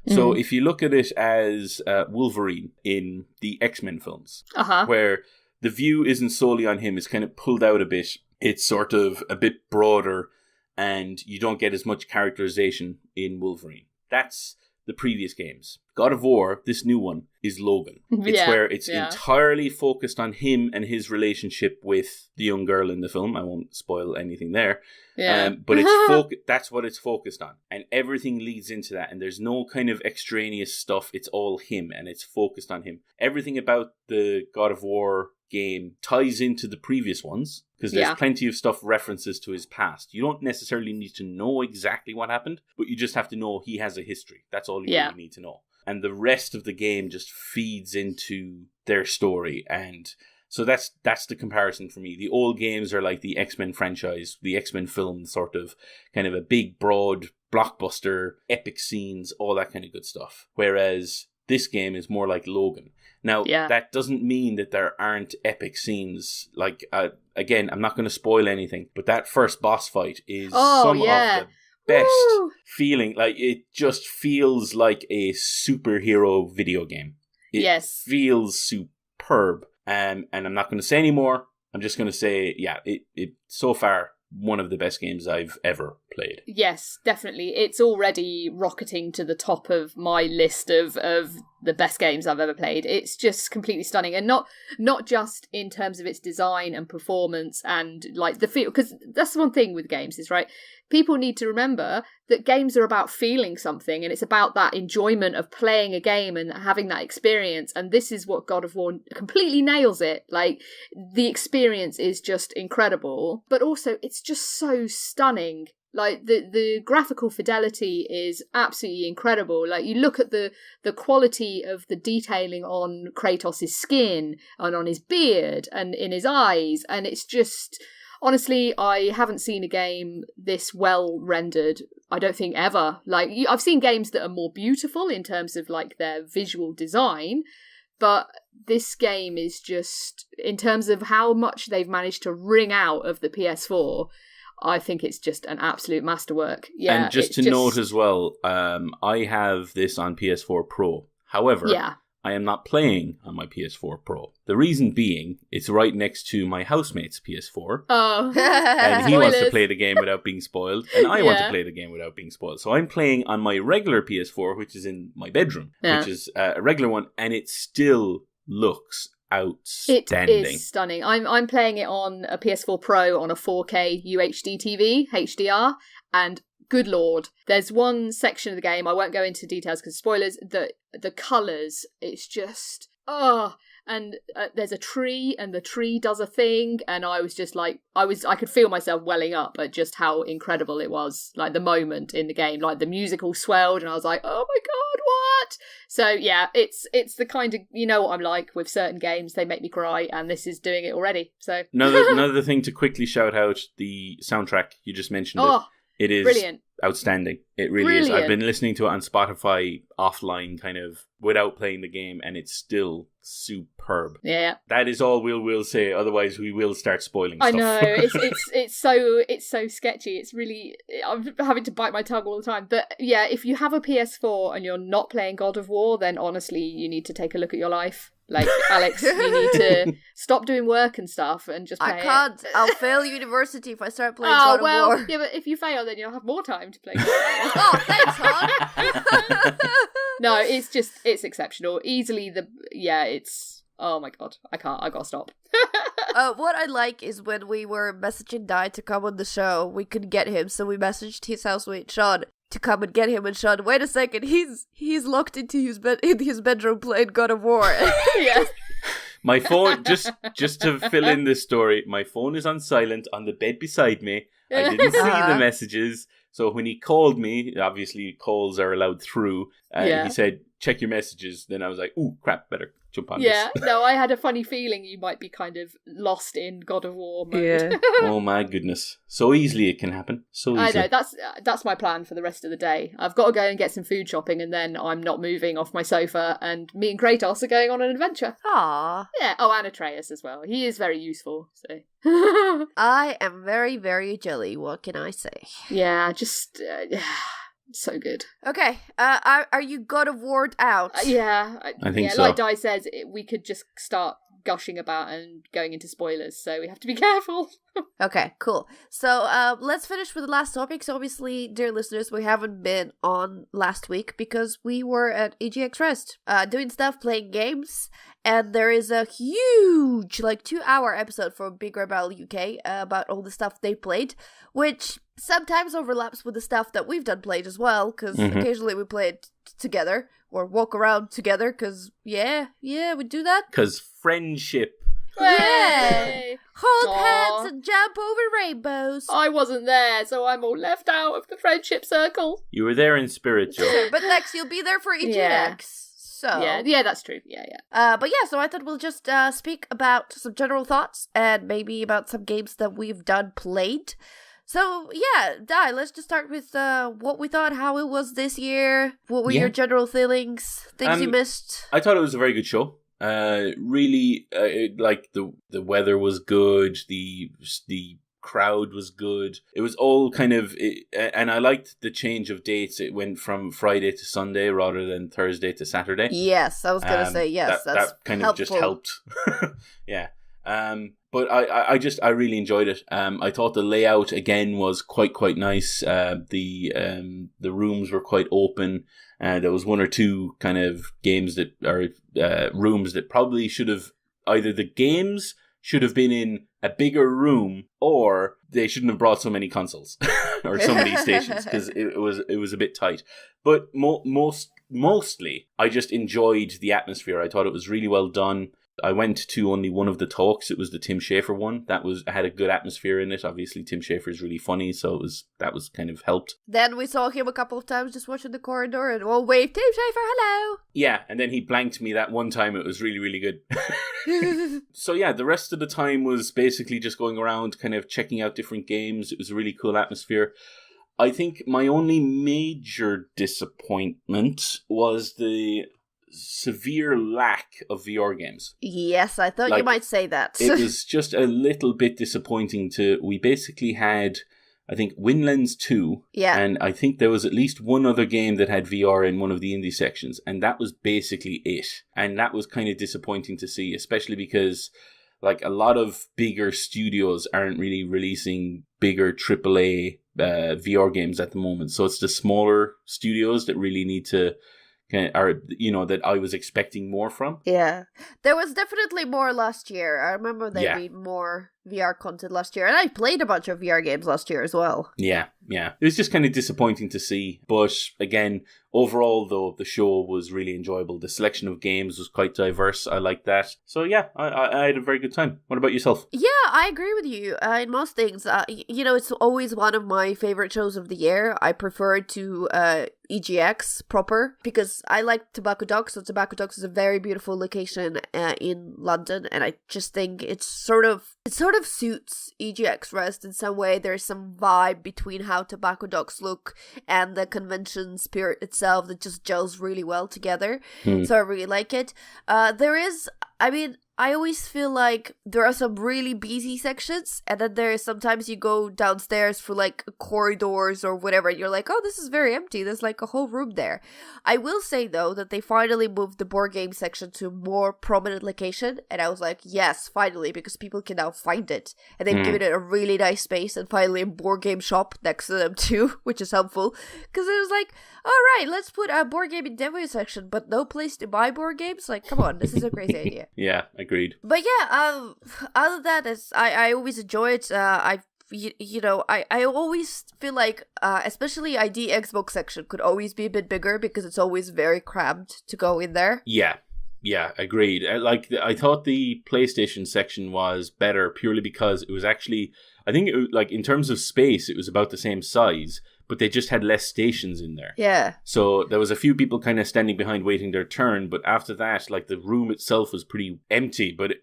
So if you look at it as Wolverine in the X-Men films, where the view isn't solely on him, it's kind of pulled out a bit. It's sort of a bit broader, and you don't get as much characterization in Wolverine. That's the previous games. God of War, this new one, is Logan. It's where it's entirely focused on him and his relationship with the young girl in the film. I won't spoil anything there. But it's that's what it's focused on. And everything leads into that. And there's no kind of extraneous stuff. It's all him and it's focused on him. Everything about the God of War game ties into the previous ones because there's plenty of stuff references to his past. You don't necessarily need to know exactly what happened, but you just have to know he has a history. That's all you really need to know. And the rest of the game just feeds into their story. And so that's the comparison for me. The old games are like the X-Men franchise, the X-Men film, sort of kind of a big, broad blockbuster, epic scenes, all that kind of good stuff. Whereas this game is more like Logan. Now, that doesn't mean that there aren't epic scenes. Like, again, I'm not going to spoil anything, but that first boss fight is some of the best feeling. Like, it just feels like a superhero video game. It feels superb. And I'm not going to say any more. I'm just going to say, it so far, one of the best games I've ever played. Yes, definitely. It's already rocketing to the top of my list of the best games I've ever played. It's just completely stunning. And not just in terms of its design and performance and like the feel, because that's the one thing with games is, right, people need to remember that games are about feeling something and it's about that enjoyment of playing a game and having that experience. And this is what God of War completely nails it. Like, the experience is just incredible, but also it's just so stunning. Like, the graphical fidelity is absolutely incredible. Like, you look at the quality of the detailing on Kratos' skin and on his beard and in his eyes, and it's just... Honestly, I haven't seen a game this well rendered, I don't think ever. Like, I've seen games that are more beautiful in terms of, like, their visual design, but this game is just, in terms of how much they've managed to wring out of the PS4, I think it's just an absolute masterwork. Yeah, and just to note as well, I have this on PS4 Pro. However, I am not playing on my PS4 Pro. The reason being, it's right next to my housemate's PS4. Oh. And he wants to play the game without being spoiled, and I want to play the game without being spoiled. So I'm playing on my regular PS4, which is in my bedroom, which is a regular one, and it still looks outstanding. It is stunning. I'm playing it on a PS4 Pro on a 4K UHD TV, HDR, and good lord, there's one section of the game, I won't go into details because spoilers, the colours, it's just, and there's a tree and the tree does a thing, and I was just like, I could feel myself welling up at just how incredible it was, like the moment in the game, like the music all swelled and I was like, oh my god, what? So yeah, it's the kind of, you know what I'm like with certain games, they make me cry, and this is doing it already. So another thing to quickly shout out, the soundtrack, you just mentioned it. It is brilliant. Outstanding. It really is. I've been listening to it on Spotify offline, kind of without playing the game, and it's still superb. Yeah, that is all we'll say. Otherwise, we will start spoiling stuff. I know it's so sketchy. It's really, I'm having to bite my tongue all the time. But yeah, if you have a PS4 and you're not playing God of War, then honestly, you need to take a look at your life. Like, Alex, you need to stop doing work and stuff and just play I can't. I'll fail university if I start playing God of War. Yeah, but if you fail, then you'll have more time to play God of War. Oh, thanks, hon. No, it's exceptional. Easily it's... Oh my god, I gotta stop. What I like is when we were messaging Di to come on the show, we couldn't get him, so we messaged his housemate Sean to come and get him, and Sean, wait a second, he's locked into his bedroom playing God of War. Yes. My phone, just to fill in this story, my phone is on silent on the bed beside me. I didn't see the messages, so when he called me, obviously calls are allowed through, he said, check your messages. Then I was like, ooh, crap, better jump on this. No, I had a funny feeling you might be kind of lost in God of War mode. Yeah. Oh my goodness. So easily it can happen. So easily. I know, that's my plan for the rest of the day. I've got to go and get some food shopping, and then I'm not moving off my sofa, and me and Kratos are going on an adventure. Aww. Yeah, and Atreus as well. He is very useful, so... I am very, very jelly, what can I say? Yeah, just... so good. Okay, are you God of War out? I think so. Like Di says, we could just start gushing about and going into spoilers, so we have to be careful. Okay, cool. So let's finish with the last topic. So obviously, dear listeners, we haven't been on last week because we were at EGX Rezzed, doing stuff, playing games, and there is a huge, 2-hour episode from BigRedBarel UK about all the stuff they played, which sometimes overlaps with the stuff that we've done played as well, because occasionally we play it together, or walk around together, because, yeah, we do that. Because friendship. Yeah! Hold hands and jump over rainbows. I wasn't there, so I'm all left out of the friendship circle. You were there in spirit, Joe. But next you'll be there for EGX. Yeah. So Yeah, that's true. Yeah. But yeah, so I thought we'll just speak about some general thoughts and maybe about some games that we've played. So yeah, Di, let's just start with what we thought, how it was this year. What were your general feelings, things you missed? I thought it was a very good show. Really, the weather was good. The crowd was good. It was all kind of, and I liked the change of dates. It went from Friday to Sunday rather than Thursday to Saturday. Yes, I was gonna say yes. That's that kind helpful. of just helped. Yeah. But I really enjoyed it. I thought the layout again was quite nice. The rooms were quite open. There was one or two kind of games that are rooms that probably should have, either the games should have been in a bigger room, or they shouldn't have brought so many consoles or so many stations, because it was a bit tight. But mostly, I just enjoyed the atmosphere. I thought it was really well done. I went to only one of the talks. It was the Tim Schafer one. That had a good atmosphere in it. Obviously, Tim Schafer is really funny, so that was kind of helped. Then we saw him a couple of times just watching the corridor and we'll wave, Tim Schafer, hello! Yeah, and then he blanked me that one time. It was really, really good. So yeah, the rest of the time was basically just going around kind of checking out different games. It was a really cool atmosphere. I think my only major disappointment was the severe lack of VR games. Yes, I thought you might say that. It was just a little bit disappointing we basically had, I think, Windlands 2. Yeah. And I think there was at least one other game that had VR in one of the indie sections. And that was basically it. And that was kind of disappointing to see, especially because a lot of bigger studios aren't really releasing bigger AAA VR games at the moment. So it's the smaller studios that really need to, that I was expecting more from. Yeah. There was definitely more last year. I remember there being more VR content last year. And I played a bunch of VR games last year as well. Yeah. It was just kind of disappointing to see. But again, overall, though, the show was really enjoyable. The selection of games was quite diverse. I liked that. So yeah, I had a very good time. What about yourself? Yeah, I agree with you in most things. It's always one of my favorite shows of the year. I prefer to EGX proper because I like Tobacco Dogs. So Tobacco Dogs is a very beautiful location in London, and I just think it sort of suits EGX Rezzed in some way. There's some vibe between how Tobacco Dogs look and the convention spirit itself that just gels really well together. So I really like it. I always feel like there are some really busy sections, and then sometimes you go downstairs for corridors or whatever, and you're like, oh, this is very empty. There's a whole room there. I will say, though, that they finally moved the board game section to a more prominent location, and I was like, yes, finally, because people can now find it. And they've given it a really nice space, and finally a board game shop next to them too, which is helpful. Because it was like, all right, let's put a board game in demo section, but no place to buy board games? Come on, this is a crazy idea. Yeah, agreed. But yeah, other than that, I always enjoy it. I always feel like, especially ID Xbox section could always be a bit bigger because it's always very crammed to go in there. Yeah, agreed. I thought the PlayStation section was better purely because it was actually, I think in terms of space, it was about the same size, but they just had less stations in there. Yeah. So there was a few people kind of standing behind waiting their turn, but after that, the room itself was pretty empty, but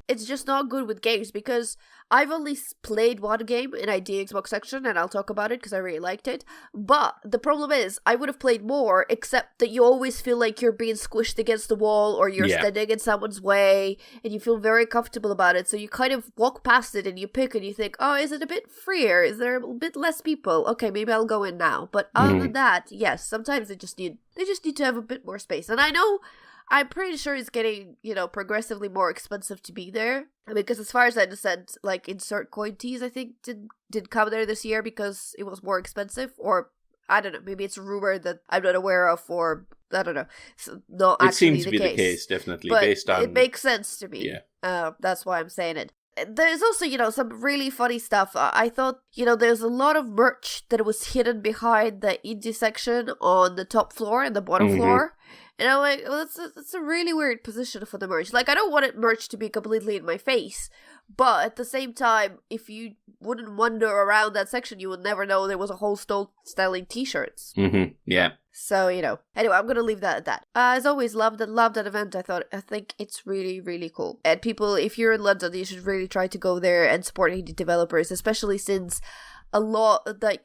it's just not good with games because I've only played one game in ID Xbox section, and I'll talk about it because I really liked it. But the problem is, I would have played more, except that you always feel like you're being squished against the wall or you're standing in someone's way, and you feel very comfortable about it. So you kind of walk past it and you pick and you think, oh, is it a bit freer? Is there a bit less people? Okay, maybe I'll go in now. But other than that, yes, sometimes they just need to have a bit more space. And I know I'm pretty sure it's getting, progressively more expensive to be there. Because as far as I understand, like, insert coin teas, I think, did come there this year because it was more expensive. Or, I don't know, maybe it's a rumor that I'm not aware of, or, I don't know. So, not actually it seems to be case. the case, definitely, But based on... it makes sense to me. Yeah. That's why I'm saying it. There's also, some really funny stuff. I thought, there's a lot of merch that was hidden behind the indie section on the top floor and the bottom floor. And I'm like, well, that's a really weird position for the merch. Like, I don't want merch to be completely in my face, but at the same time, if you wouldn't wander around that section, you would never know there was a whole stall selling t-shirts. Yeah. So, anyway, I'm going to leave that at that. As always, loved that event. I think it's really, really cool. And people, if you're in London, you should really try to go there and support indie developers, especially since all the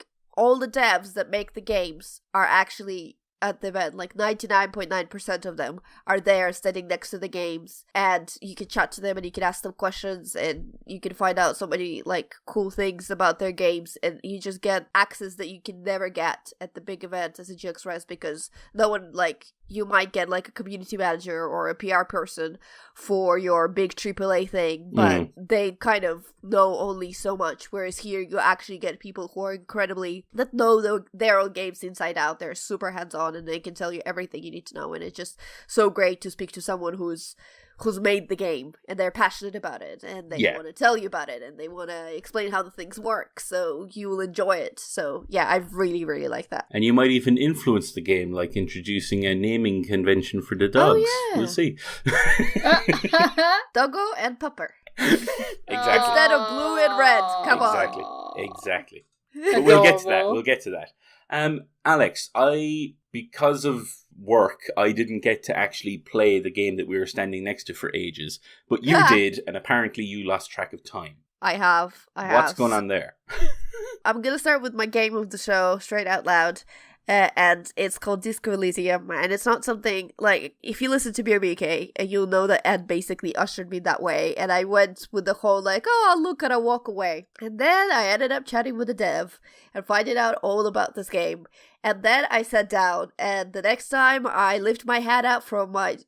devs that make the games are actually at the event. Like 99.9% of them are there standing next to the games, and you can chat to them and you can ask them questions and you can find out so many like cool things about their games, and you just get access that you can never get at the big event as a EGX Rezzed, because no one, like, you might get like a community manager or a PR person for your big AAA thing, but they kind of know only so much, whereas here you actually get people who are that know their own games inside out. They're super hands-on and they can tell you everything you need to know, and it's just so great to speak to someone who's made the game and they're passionate about it and they want to tell you about it and they want to explain how the things work, so you will enjoy it. So yeah, I really, really like that. And you might even influence the game, like introducing a naming convention for the dogs. Oh, yeah. We'll see. Doggo and Pupper. Exactly. Instead of blue and red. Come on. Exactly. But we'll get to that. Alex, because of work, I didn't get to actually play the game that we were standing next to for ages, but you did, and apparently you lost track of time. I have. What's going on there? I'm gonna start with my game of the show straight out loud, and it's called Disco Elysium, and it's not something, like, if you listen to BRBK, you'll know that Ed basically ushered me that way, and I went with the whole, like, oh, I'll look and I'll walk away. And then I ended up chatting with the dev and finding out all about this game. And then I sat down, and the next time I lift my head out from my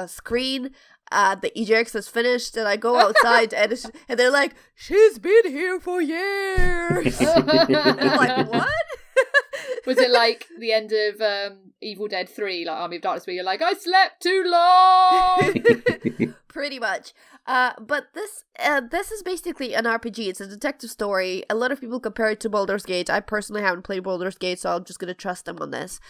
screen, the EGX is finished, and I go outside, and they're like, she's been here for years. I'm like, what? Was it like the end of Evil Dead 3, like Army of Darkness, where you're like, I slept too long? Pretty much. But this is basically an RPG. It's a detective story. A lot of people compare it to Baldur's Gate. I personally haven't played Baldur's Gate, so I'm just going to trust them on this.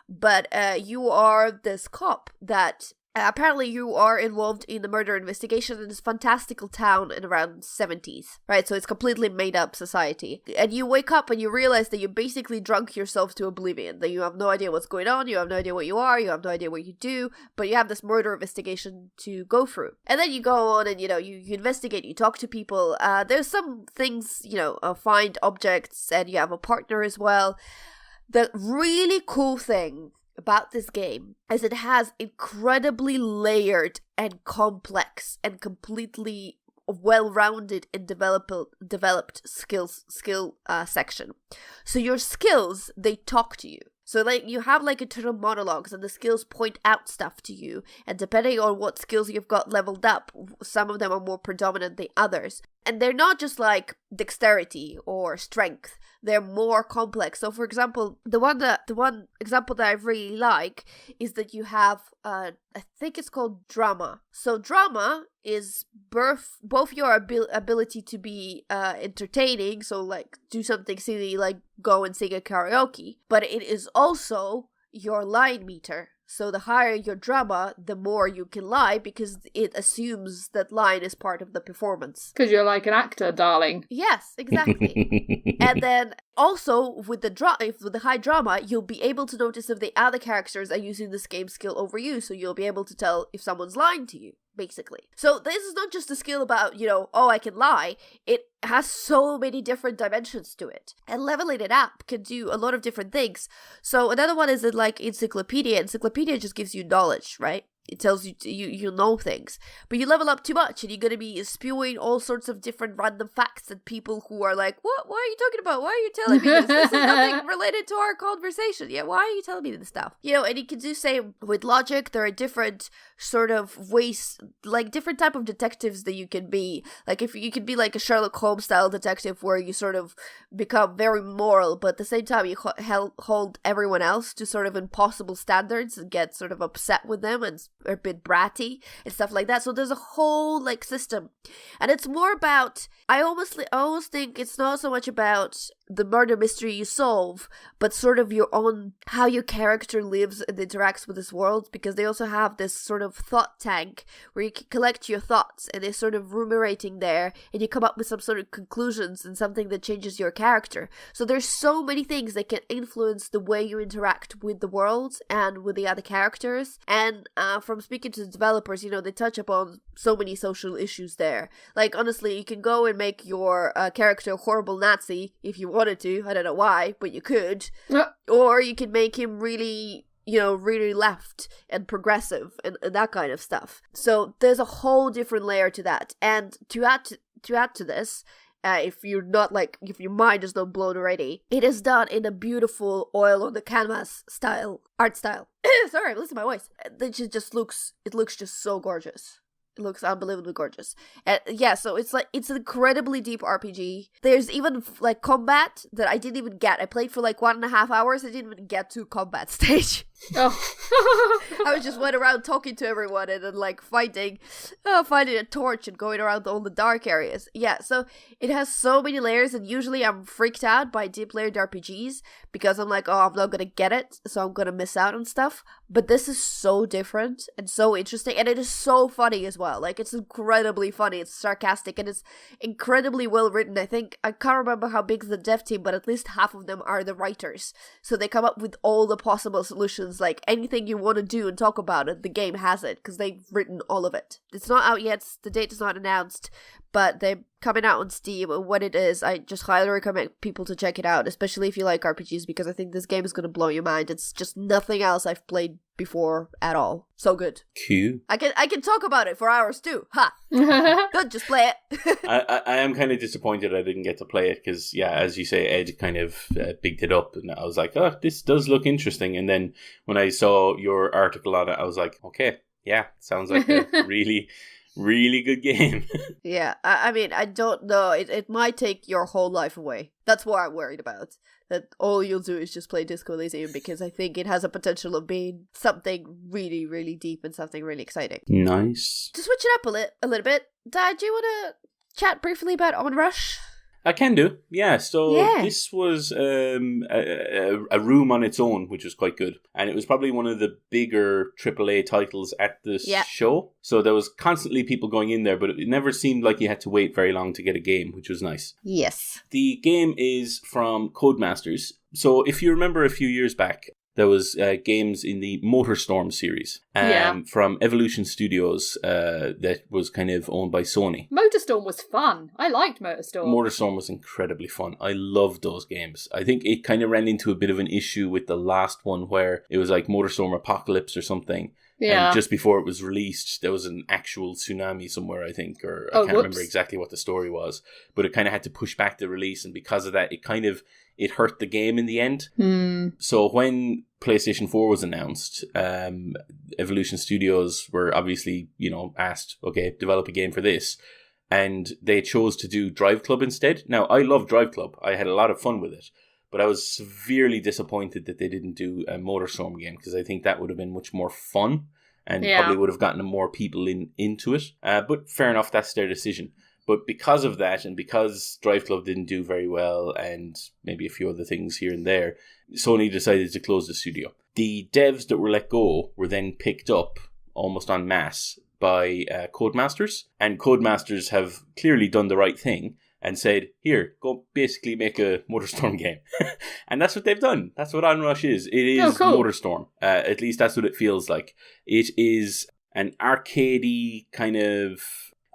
But you are this cop that... apparently you are involved in the murder investigation in this fantastical town in around 70s, right? So it's completely made up society. And you wake up and you realize that you basically drunk yourself to oblivion, that you have no idea what's going on, you have no idea what you are, you have no idea what you do, but you have this murder investigation to go through. And then you go on and, you investigate, you talk to people. There's some things, find objects, and you have a partner as well. The really cool thing about this game is it has incredibly layered and complex and completely well-rounded and developed skill section. So your skills, they talk to you. So like you have like internal monologues, and the skills point out stuff to you, and depending on what skills you've got leveled up, some of them are more predominant than others. And they're not just like dexterity or strength, they're more complex. So for example, the one example that I really like is that you have I think it's called drama. So drama is both your ability to be entertaining, so like do something silly like go and sing a karaoke, but it is also your line meter. So the higher your drama, the more you can lie, because it assumes that lying is part of the performance. Because you're like an actor, darling. Yes, exactly. And then also with the high drama, you'll be able to notice if the other characters are using this game skill over you, so you'll be able to tell if someone's lying to you, basically. So this is not just a skill about, oh, I can lie. It has so many different dimensions to it. And leveling it up can do a lot of different things. So another one is like encyclopedia. Encyclopedia just gives you knowledge, right? It tells you you know things, but you level up too much, and you're gonna be spewing all sorts of different random facts at people who are like, "What? What are you talking about? Why are you telling me this? This is nothing related to our conversation. Yeah, why are you telling me this stuff?" And you can do same with logic. There are different sort of ways, like different type of detectives that you can be. Like if you could be like a Sherlock Holmes style detective, where you sort of become very moral, but at the same time you hold everyone else to sort of impossible standards and get sort of upset with them and are a bit bratty and stuff like that. So there's a whole like system, and it's more about, I almost think it's not so much about the murder mystery you solve, but sort of your own, how your character lives and interacts with this world, because they also have this sort of thought tank where you can collect your thoughts and they're sort of ruminating there, and you come up with some sort of conclusions and something that changes your character. So there's so many things that can influence the way you interact with the world and with the other characters. And from speaking to the developers, they touch upon so many social issues there. Like, honestly, you can go and make your character a horrible Nazi if you wanted to. I don't know why, but you could. Or you could make him really, really left and progressive and that kind of stuff. So there's a whole different layer to that. And to add to this, if your mind is not blown already, it is done in a beautiful oil on the canvas art style. Sorry, I'm losing my voice. It looks just so gorgeous. It looks unbelievably gorgeous. And so it's an incredibly deep RPG. There's even like combat that I didn't even get. I played for like 1.5 hours. I didn't even get to combat stage. Oh. I was just went around talking to everyone and then like finding a torch and going around all the dark areas. Yeah, so it has so many layers, and usually I'm freaked out by deep layered RPGs because I'm like, I'm not gonna get it, so I'm gonna miss out on stuff. But this is so different and so interesting, and it is so funny as well. Like, it's incredibly funny, it's sarcastic, and it's incredibly well written. I can't remember how big is the dev team, but at least half of them are the writers. So they come up with all the possible solutions. Like, anything you want to do and talk about it, the game has it, because they've written all of it. It's not out yet, the date is not announced, but they're coming out on Steam. And when it is, I just highly recommend people to check it out, especially if you like RPGs, because I think this game is going to blow your mind. It's just nothing else I've played before at all. So good. Cute. I can talk about it for hours too. Ha! Good, just play it. I am kind of disappointed I didn't get to play it because, as you say, Ed kind of bigged it up, and I was like, oh, this does look interesting. And then when I saw your article on it, I was like, okay, sounds like a really, really good game. Yeah, I mean, I don't know. It might take your whole life away. That's what I'm worried about. That all you'll do is just play Disco Elysium, because I think it has a potential of being something really, really deep and something really exciting. Nice. To switch it up a little bit, Dad, do you want to chat briefly about Onrush? I can do, yeah. So this was a room on its own, which was quite good. And it was probably one of the bigger AAA titles at this show. So there was constantly people going in there, but it never seemed like you had to wait very long to get a game, which was nice. Yes. The game is from Codemasters. So if you remember a few years back, there was games in the MotorStorm series from Evolution Studios that was kind of owned by Sony. MotorStorm was fun. I liked MotorStorm. MotorStorm was incredibly fun. I loved those games. I think it kind of ran into a bit of an issue with the last one where it was like MotorStorm Apocalypse or something. Yeah. And just before it was released, there was an actual tsunami somewhere, I think, or I can't remember exactly what the story was. But it kind of had to push back the release, and because of that, it hurt the game in the end. So when PlayStation 4 was announced, Evolution Studios were obviously, asked, okay, develop a game for this. And they chose to do Drive Club instead. Now, I love Drive Club. I had a lot of fun with it. But I was severely disappointed that they didn't do a MotorStorm game, because I think that would have been much more fun and probably would have gotten more people into it. But fair enough, that's their decision. But because of that, and because Drive Club didn't do very well, and maybe a few other things here and there, Sony decided to close the studio. The devs that were let go were then picked up almost en masse by Codemasters. And Codemasters have clearly done the right thing and said, here, go basically make a MotorStorm game. And that's what they've done. That's what Onrush is. It is MotorStorm. At least that's what it feels like. It is an arcadey kind of...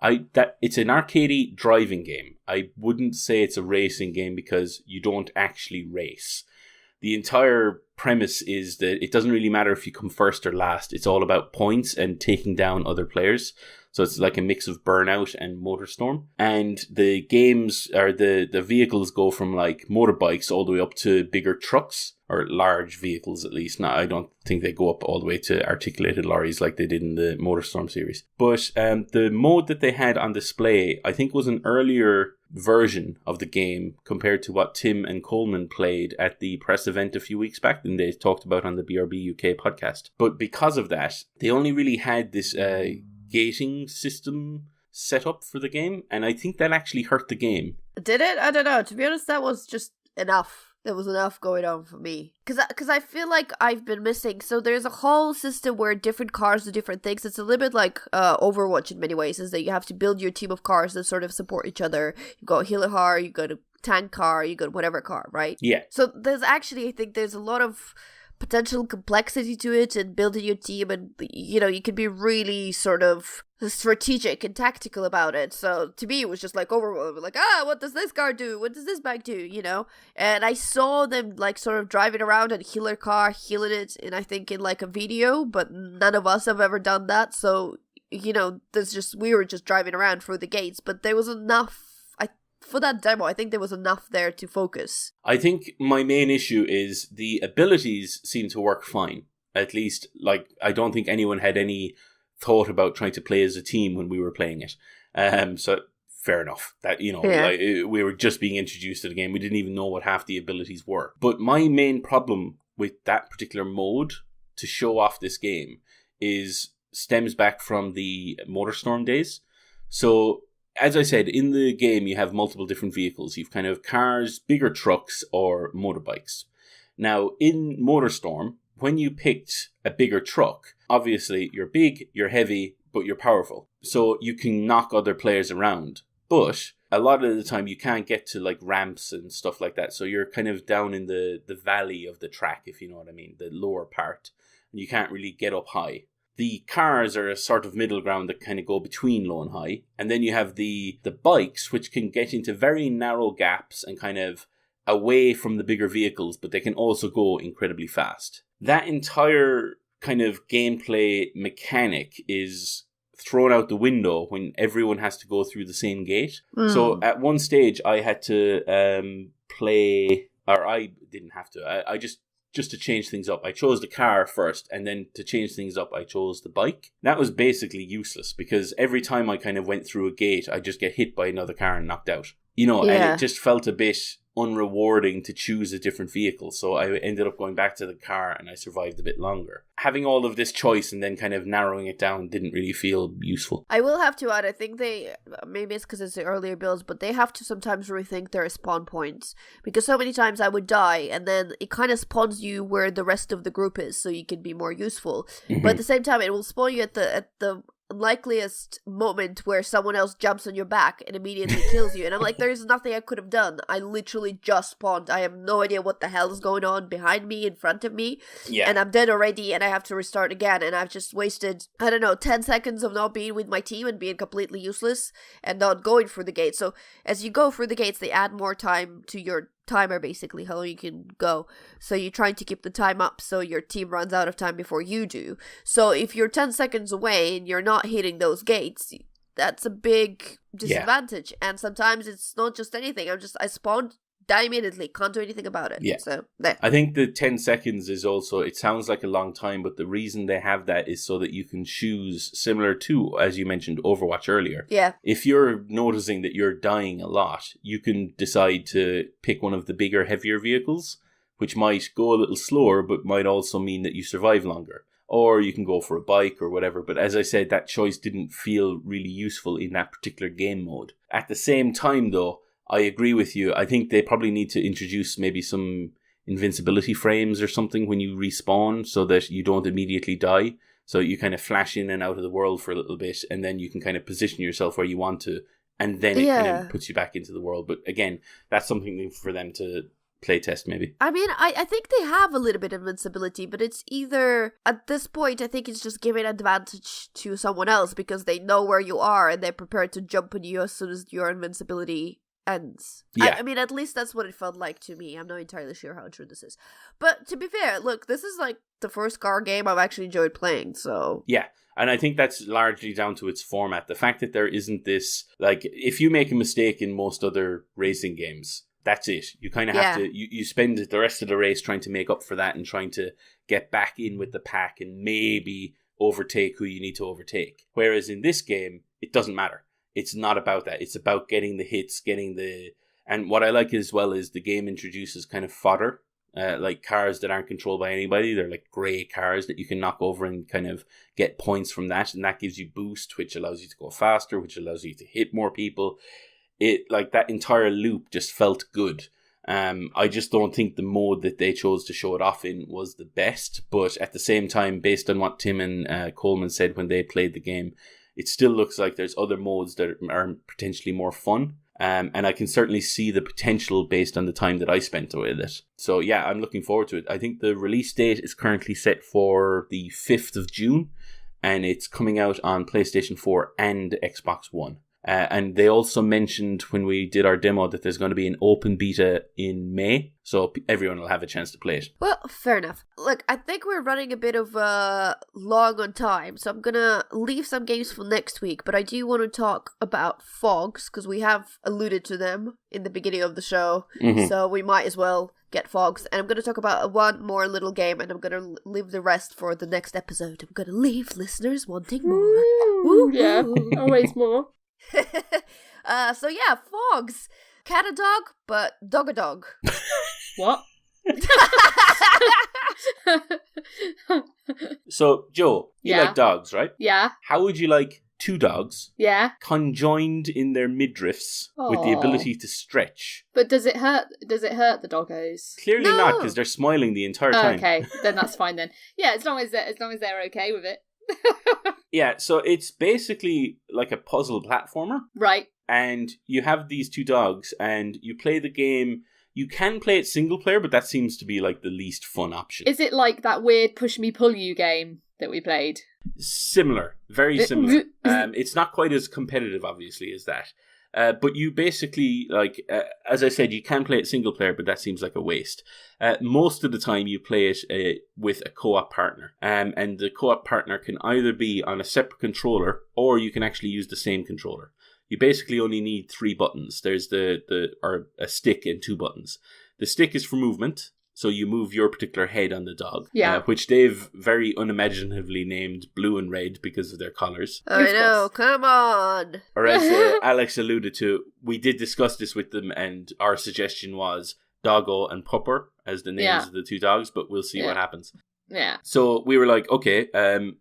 it's an arcadey driving game. I wouldn't say it's a racing game because you don't actually race. the entire premise is that it doesn't really matter if you come first or last. It's all about points and taking down other players. So it's like a mix of Burnout and MotorStorm. And the games, or the vehicles go from like motorbikes all the way up to bigger trucks, or large vehicles at least. Now, I don't think they go up all the way to articulated lorries like they did in the MotorStorm series. But the mode that they had on display, I think, was an earlier version of the game compared to what Tim and Coleman played at the press event a few weeks back, and they talked about on the BRB UK podcast. But because of that, they only really had this gating system set up for the game, and I think that actually hurt the game. Did it? I don't know. To be honest, that was just enough. There was enough going on for me. Because I feel like I've been missing. So there's a whole system where different cars do different things. It's a little bit like Overwatch in many ways, is that you have to build your team of cars that sort of support each other. You got a healer car, you got a tank car, you got whatever car, right? Yeah. So there's actually, I think there's a lot of potential complexity to it and building your team, and you can be really sort of strategic and tactical about it. So to me it was just like overwhelming, like, what does this car do, what does this bike do, and I saw them like sort of driving around in a healer car, healing it, and I think in like a video, but none of us have ever done that. So we were just driving around through the gates, but there was enough for that demo. I think there was enough there to focus. I think my main issue is the abilities seem to work fine. At least, like, I don't think anyone had any thought about trying to play as a team when we were playing it. So fair enough. That, like, we were just being introduced to the game. We didn't even know what half the abilities were. But my main problem with that particular mode to show off this game stems back from the MotorStorm days. So, as I said, in the game, you have multiple different vehicles. You've kind of cars, bigger trucks, or motorbikes. Now, in MotorStorm, when you picked a bigger truck, obviously you're big, you're heavy, but you're powerful. So you can knock other players around. But a lot of the time you can't get to like ramps and stuff like that. So you're kind of down in the valley of the track, if you know what I mean, the lower part. And you can't really get up high. The cars are a sort of middle ground that kind of go between low and high. And then you have the bikes, which can get into very narrow gaps and kind of away from the bigger vehicles, but they can also go incredibly fast. That entire kind of gameplay mechanic is thrown out the window when everyone has to go through the same gate. So at one stage I had to play, or I didn't have to, I just to change things up, I chose the car first, and then to change things up, I chose the bike. That was basically useless, because every time I kind of went through a gate, I'd just get hit by another car and knocked out. And it just felt a bit unrewarding to choose a different vehicle. So I ended up going back to the car, and I survived a bit longer. Having all of this choice and then kind of narrowing it down didn't really feel useful. I will have to add, I think maybe it's because it's the earlier builds, but they have to sometimes rethink their spawn points. Because so many times I would die, and then it kind of spawns you where the rest of the group is, so you can be more useful. Mm-hmm. But at the same time, it will spawn you at the likeliest moment where someone else jumps on your back and immediately kills you. And I'm like, there's nothing I could have done. I literally just spawned. I have no idea what the hell is going on behind me, in front of me. Yeah. And I'm dead already, and I have to restart again. And I've just wasted, 10 seconds of not being with my team and being completely useless and not going through the gates. So as you go through the gates, they add more time to your timer, basically, how long you can go. So you're trying to keep the time up so your team runs out of time before you do. So if you're 10 seconds away and you're not hitting those gates, that's a big disadvantage. Yeah. And sometimes it's not just anything. I spawned, die immediately, can't do anything about it. Yeah. So there. I think the 10 seconds is also, it sounds like a long time, but the reason they have that is so that you can choose, similar to, as you mentioned, Overwatch earlier. Yeah. If you're noticing that you're dying a lot, you can decide to pick one of the bigger, heavier vehicles, which might go a little slower, but might also mean that you survive longer. Or you can go for a bike or whatever. But as I said, that choice didn't feel really useful in that particular game mode. At the same time, though, I agree with you. I think they probably need to introduce maybe some invincibility frames or something when you respawn so that you don't immediately die. So you kind of flash in and out of the world for a little bit, and then you can kind of position yourself where you want to, and then it kind of puts you back into the world. But again, that's something for them to play test maybe. I mean, I think they have a little bit of invincibility, but it's either, at this point, I think it's just giving advantage to someone else because they know where you are and they're prepared to jump on you as soon as your invincibility ends. Yeah. I mean, at least that's what it felt like to me. I'm not entirely sure how true this is. But to be fair, look, this is like the first car game I've actually enjoyed playing, so... Yeah. And I think that's largely down to its format. The fact that there isn't this, like, if you make a mistake in most other racing games, that's it. You kind of have to, you spend the rest of the race trying to make up for that and trying to get back in with the pack and maybe overtake who you need to overtake. Whereas in this game, it doesn't matter. It's not about that. It's about getting the hits, and what I like as well is the game introduces kind of fodder. Like cars that aren't controlled by anybody. They're like grey cars that you can knock over and kind of get points from that, and that gives you boost, which allows you to go faster, which allows you to hit more people. It, like, that entire loop just felt good. I just don't think the mode that they chose to show it off in was the best, but at the same time, based on what Tim and Coleman said when they played the game, it still looks like there's other modes that are potentially more fun. And I can certainly see the potential based on the time that I spent with it. So yeah, I'm looking forward to it. I think the release date is currently set for the 5th of June, and it's coming out on PlayStation 4 and Xbox One. And they also mentioned when we did our demo that there's going to be an open beta in May, so everyone will have a chance to play it. Well, fair enough. Look, I think we're running a bit of long on time, so I'm going to leave some games for next week, but I do want to talk about Phogs, because we have alluded to them in the beginning of the show, so we might as well get Phogs. And I'm going to talk about one more little game, and I'm going to leave the rest for the next episode. I'm going to leave listeners wanting more. Woo, yeah, always more. So yeah, Phogs. Cat a dog, but dog a dog. What? So, Joe, you like dogs, right? Yeah. How would you like two dogs conjoined in their midriffs with the ability to stretch? But does it hurt the doggos? Clearly not, because they're smiling the entire time. Okay, then that's fine then. Yeah, as long as they're okay with it. Yeah, so it's basically like a puzzle platformer. Right. And you have these two dogs, and you play the game. You can play it single player, but that seems to be like the least fun option. Is it like that weird push me pull you game that we played? Similar. Very similar. It's not quite as competitive, obviously, as that. But you basically, like, as I said, you can play it single player, but that seems like a waste. Most of the time you play it with a co-op partner. And the co-op partner can either be on a separate controller, or you can actually use the same controller. You basically only need 3 buttons. There's or a stick and 2 buttons. The stick is for movement. So you move your particular head on the dog, which they've very unimaginatively named blue and red because of their colours. I know, come on! Or as Alex alluded to, we did discuss this with them, and our suggestion was Doggo and Pupper as the names of the 2 dogs, but we'll see what happens. Yeah. So we were like, okay,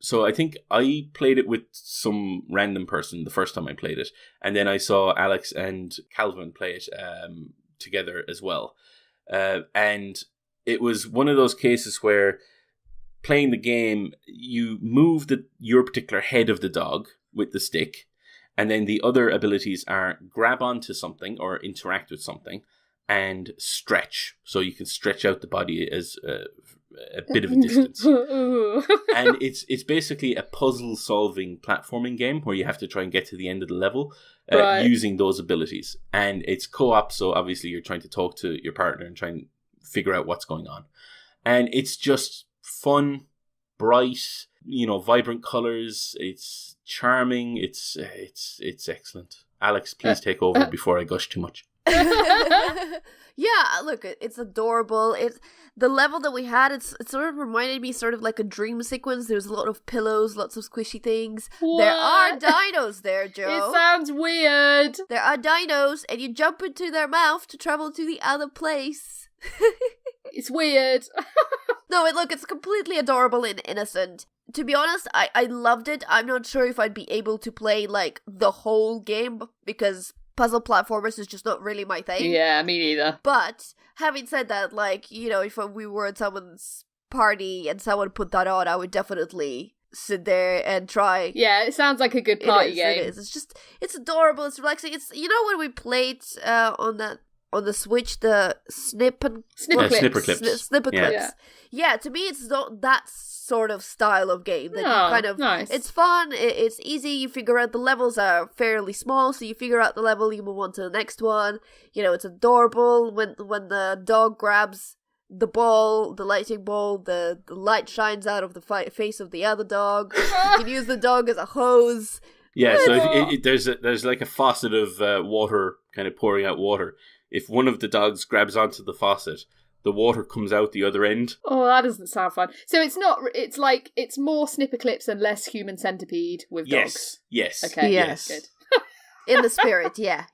so I think I played it with some random person the first time I played it, and then I saw Alex and Calvin play it together as well. And it was one of those cases where playing the game, you move your particular head of the dog with the stick, and then the other abilities are grab onto something or interact with something and stretch. So you can stretch out the body as a bit of a distance. And it's basically a puzzle-solving platforming game where you have to try and get to the end of the level using those abilities. And it's co-op, so obviously you're trying to talk to your partner and try and figure out what's going on. And it's just fun, bright, vibrant colors. It's charming. It's excellent. Alex, please take over before I gush too much. Yeah, look, it's adorable. It's the level that we had. It sort of reminded me sort of like a dream sequence. There's a lot of pillows, lots of squishy things. What? There are dinos there, Joe. It sounds weird. There are dinos, and you jump into their mouth to travel to the other place. It's weird. No, it's completely adorable and innocent. To be honest, I loved it. I'm not sure if I'd be able to play like the whole game because puzzle platformers is just not really my thing. Yeah, me neither. But having said that, if we were at someone's party and someone put that on, I would definitely sit there and try. Yeah, it sounds like a good party game. It is. It's adorable. It's relaxing. It's when we played on that on the Switch, the snipper clips. Snipper clips. Yeah, to me, it's not that sort of style of game that you kind of. Nice. It's fun. It's easy. You figure out the levels are fairly small, so you figure out the level, you move on to the next one. You know, it's adorable when the dog grabs the ball, the lighting ball, the light shines out of the face of the other dog. You can use the dog as a hose. Yeah, so there's like a faucet of water kind of pouring out water. If one of the dogs grabs onto the faucet, the water comes out the other end. Oh, that doesn't sound fun. So it's more snipper clips and less human centipede with dogs. Yes. Okay. Yes. Good. In the spirit, yeah.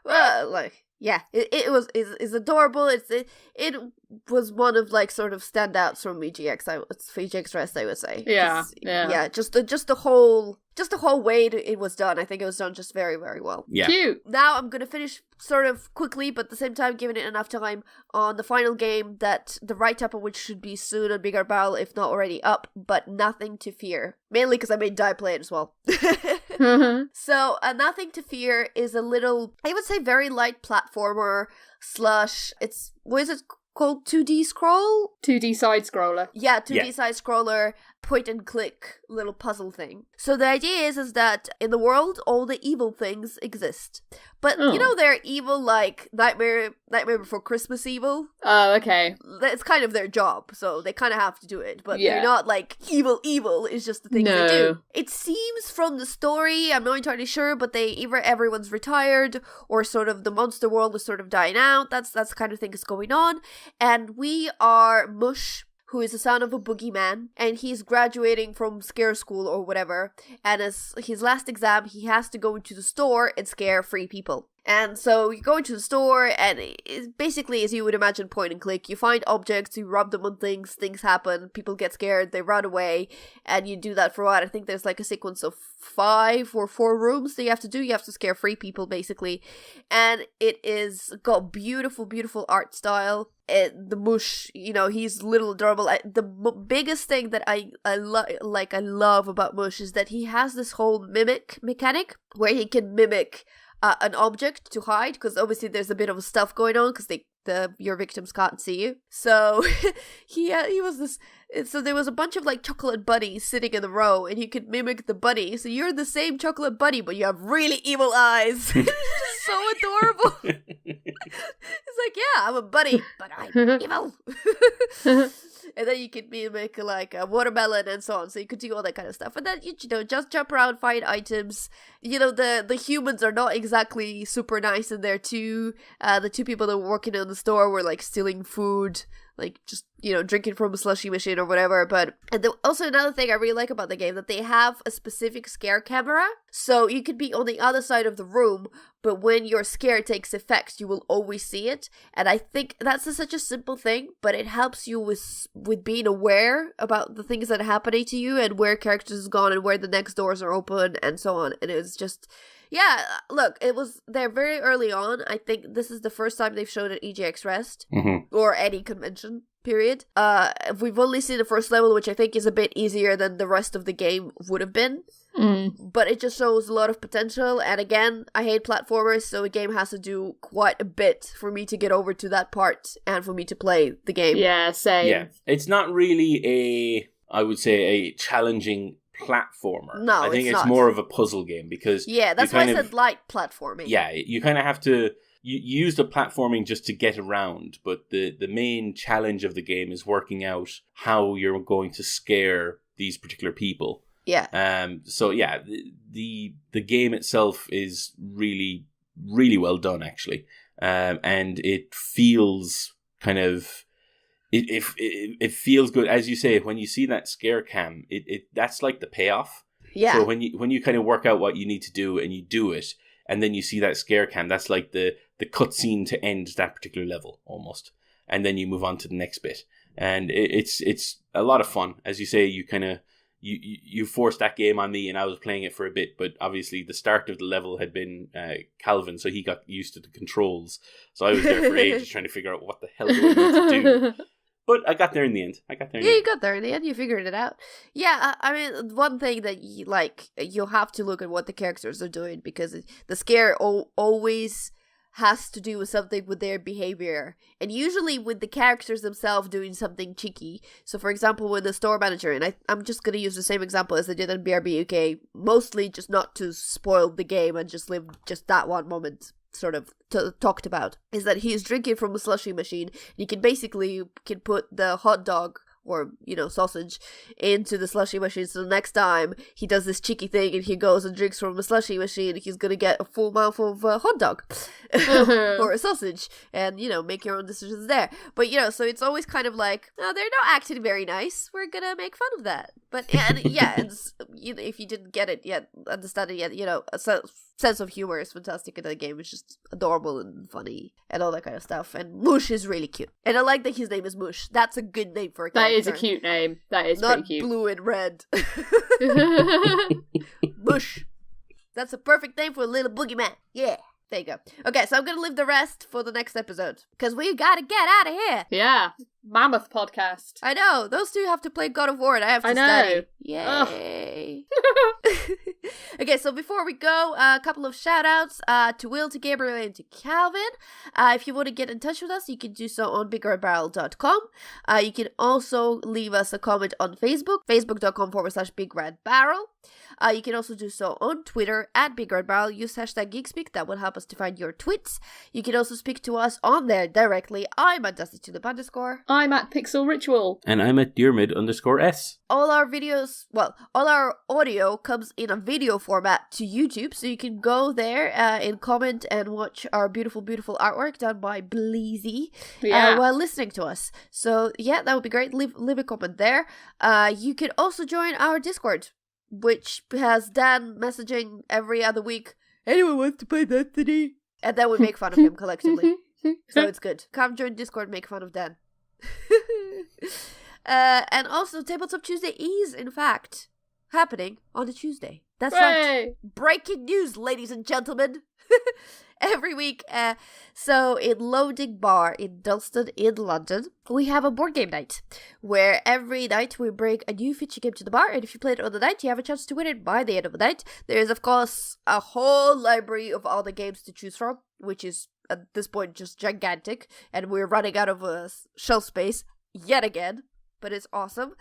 Well, it was adorable. It was one of like sort of standouts from EGX. EGX Rezzed, I would say. Yeah. Just the whole way it was done. I think it was done just very, very well. Yeah. Cute. Now I'm gonna finish sort of quickly, but at the same time giving it enough time on the final game that the write-up of which should be soon on BigRedBarel, if not already up, but Nothing to Fear. Mainly because I made Di play it as well. So, Nothing to Fear is a little, I would say, very light platformer / it's, what is it called? 2D scroll? 2D side scroller. Yeah, 2D side scroller, point and click little puzzle thing. So the idea is that in the world, all the evil things exist. But, you know, they're evil like Nightmare Before Christmas evil. Oh, okay. It's kind of their job, so they kind of have to do it. But they're not like evil. It's just the things they do. It seems from the story, I'm not entirely sure, but either everyone's retired or sort of the monster world is sort of dying out. That's the kind of thing that's going on. And we are Mush, who is the son of a boogeyman, and he's graduating from scare school or whatever, and as his last exam, he has to go into the store and scare 3 people. And so you go into the store, and it's basically, as you would imagine, point and click. You find objects, you rub them on things happen, people get scared, they run away, and you do that for a while. I think there's like a sequence of 5 or 4 rooms that you have to do. You have to scare 3 people, basically. And it is got beautiful, beautiful art style. The Mush, you know, he's little adorable. The biggest thing that I love about Mush is that he has this whole mimic mechanic where he can mimic an object to hide, because obviously there's a bit of stuff going on because your victims can't see you. So he was this. So there was a bunch of like chocolate bunnies sitting in a row, and you could mimic the bunny. So you're the same chocolate bunny, but you have really evil eyes. It's just so adorable. It's like, yeah, I'm a bunny, but I'm evil. And then you could mimic like a watermelon and so on. So you could do all that kind of stuff. And then, you know, just jump around, find items. You know, the humans are not exactly super nice in there too. The 2 people that were working in the store were like stealing food, like just, you know, drinking from a slushy machine or whatever. And also another thing I really like about the game, that they have a specific scare camera. So you could be on the other side of the room, but when your scare takes effect, you will always see it. And I think that's such a simple thing, but it helps you with being aware about the things that are happening to you and where characters have gone and where the next doors are open and so on. And it's just, yeah, look, they're very early on. I think this is the first time they've shown an EGX Rezzed or any convention, period. We've only seen the first level, which I think is a bit easier than the rest of the game would have been. But it just shows a lot of potential. And again, I hate platformers, so a game has to do quite a bit for me to get over to that part and for me to play the game. Yeah, same. Yeah, it's not really I would say, a challenging platformer. No, I think it's not. more of a puzzle game because that's why I said light platforming. Yeah, you kind of have to use the platforming just to get around, but the main challenge of the game is working out how you're going to scare these particular people. Yeah. So yeah, the game itself is really, really well done actually, and it feels kind of. It feels good, as you say, when you see that scare cam. That's like the payoff. Yeah. So when you kind of work out what you need to do and you do it, and then you see that scare cam, that's like the cutscene to end that particular level almost, and then you move on to the next bit, and it's a lot of fun. As you say, you kind of you forced that game on me, and I was playing it for a bit, but obviously the start of the level had been Calvin, so he got used to the controls. So I was there for ages trying to figure out what the hell do I need to do. But I got there in the end. You got there in the end. You figured it out. Yeah, I mean, one thing that you'll have to look at what the characters are doing, because the scare always has to do with something with their behavior, and usually with the characters themselves doing something cheeky. So for example, when the store manager, and I'm just going to use the same example as I did in BRB UK, mostly just not to spoil the game and just live just that one moment sort of talked about, is that he's drinking from a slushy machine. You can put the hot dog or, sausage into the slushy machine. So the next time he does this cheeky thing and he goes and drinks from a slushy machine, he's going to get a full mouthful of hot dog or a sausage and, make your own decisions there. But, so it's always kind of like, no, they're not acting very nice. We're going to make fun of that. But, and if you didn't get it yet, understand it yet, a sense of humor is fantastic in the game. It's just adorable and funny and all that kind of stuff. And Mush is really cute. And I like that his name is Mush. That's a good name for a character. That is a cute name. That is not pretty cute. Blue and red. Mush. That's a perfect name for a little boogeyman. Yeah. There you go. Okay, so I'm going to leave the rest for the next episode. Because we got to get out of here. Yeah. Mammoth podcast. I know. Those two have to play God of War and I have to study. Yay. Okay, so before we go, a couple of shout-outs to Will, to Gabriel, and to Calvin. If you want to get in touch with us, you can do so on BigRedBarel.com. You can also leave us a comment on Facebook, facebook.com/BigRedBarel. You can also do so on Twitter at BigRedBarel. Use hashtag GeekSpeak. That will help us to find your tweets. You can also speak to us on there directly. I'm at DustyTulip_. I'm at Pixel Ritual. And I'm at Diarmuid_S. All our videos, all our audio comes in a video format to YouTube, so you can go there and comment and watch our beautiful, beautiful artwork done by Bleezy while listening to us. So yeah, that would be great. Leave a comment there. You can also join our Discord, which has Dan messaging every other week. Anyone wants to play that today? And then we make fun of him collectively. So it's good. Come join Discord, make fun of Dan. And also, Tabletop Tuesday is, in fact, happening on a Tuesday. That's right. Breaking news, ladies and gentlemen. Every week. So in Loading Bar in Dalston in London, we have a board game night where every night we bring a new feature game to the bar, and if you play it on the night, you have a chance to win it by the end of the night. There is, of course, a whole library of all the games to choose from, which is at this point just gigantic, and we're running out of shelf space yet again. But it's awesome.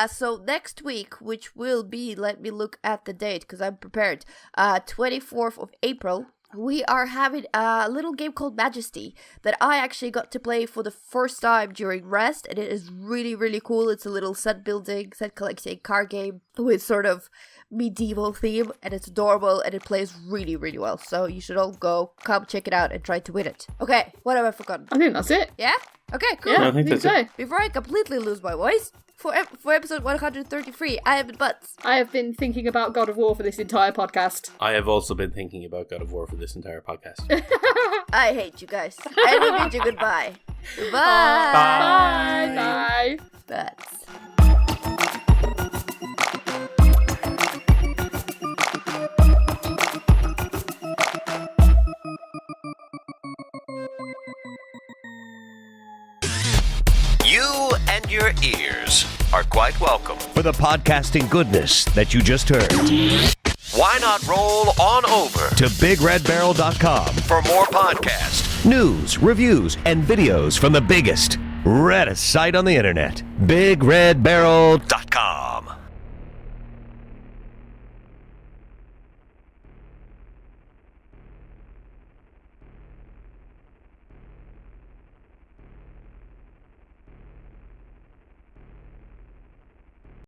So next week, which will be, let me look at the date because I'm prepared, 24th of April, we are having a little game called Majesty that I actually got to play for the first time during Rest, and it is really, really cool. It's a little set building, set collecting card game with sort of medieval theme, and it's adorable, and it plays really, really well. So you should all come check it out and try to win it. Okay, what have I forgotten? I think that's it. Yeah? Okay, cool. Yeah, I think that's it. Before I completely lose my voice, for episode 133, I have been Butts. I have been thinking about God of War for this entire podcast. I have also been thinking about God of War for this entire podcast. I hate you guys. I will bid you goodbye. Bye. Bye. Butts. You and your ears are quite welcome for the podcasting goodness that you just heard. Why not roll on over to BigRedBarel.com for more podcasts, news, reviews, and videos from the biggest, reddest site on the internet, BigRedBarel.com.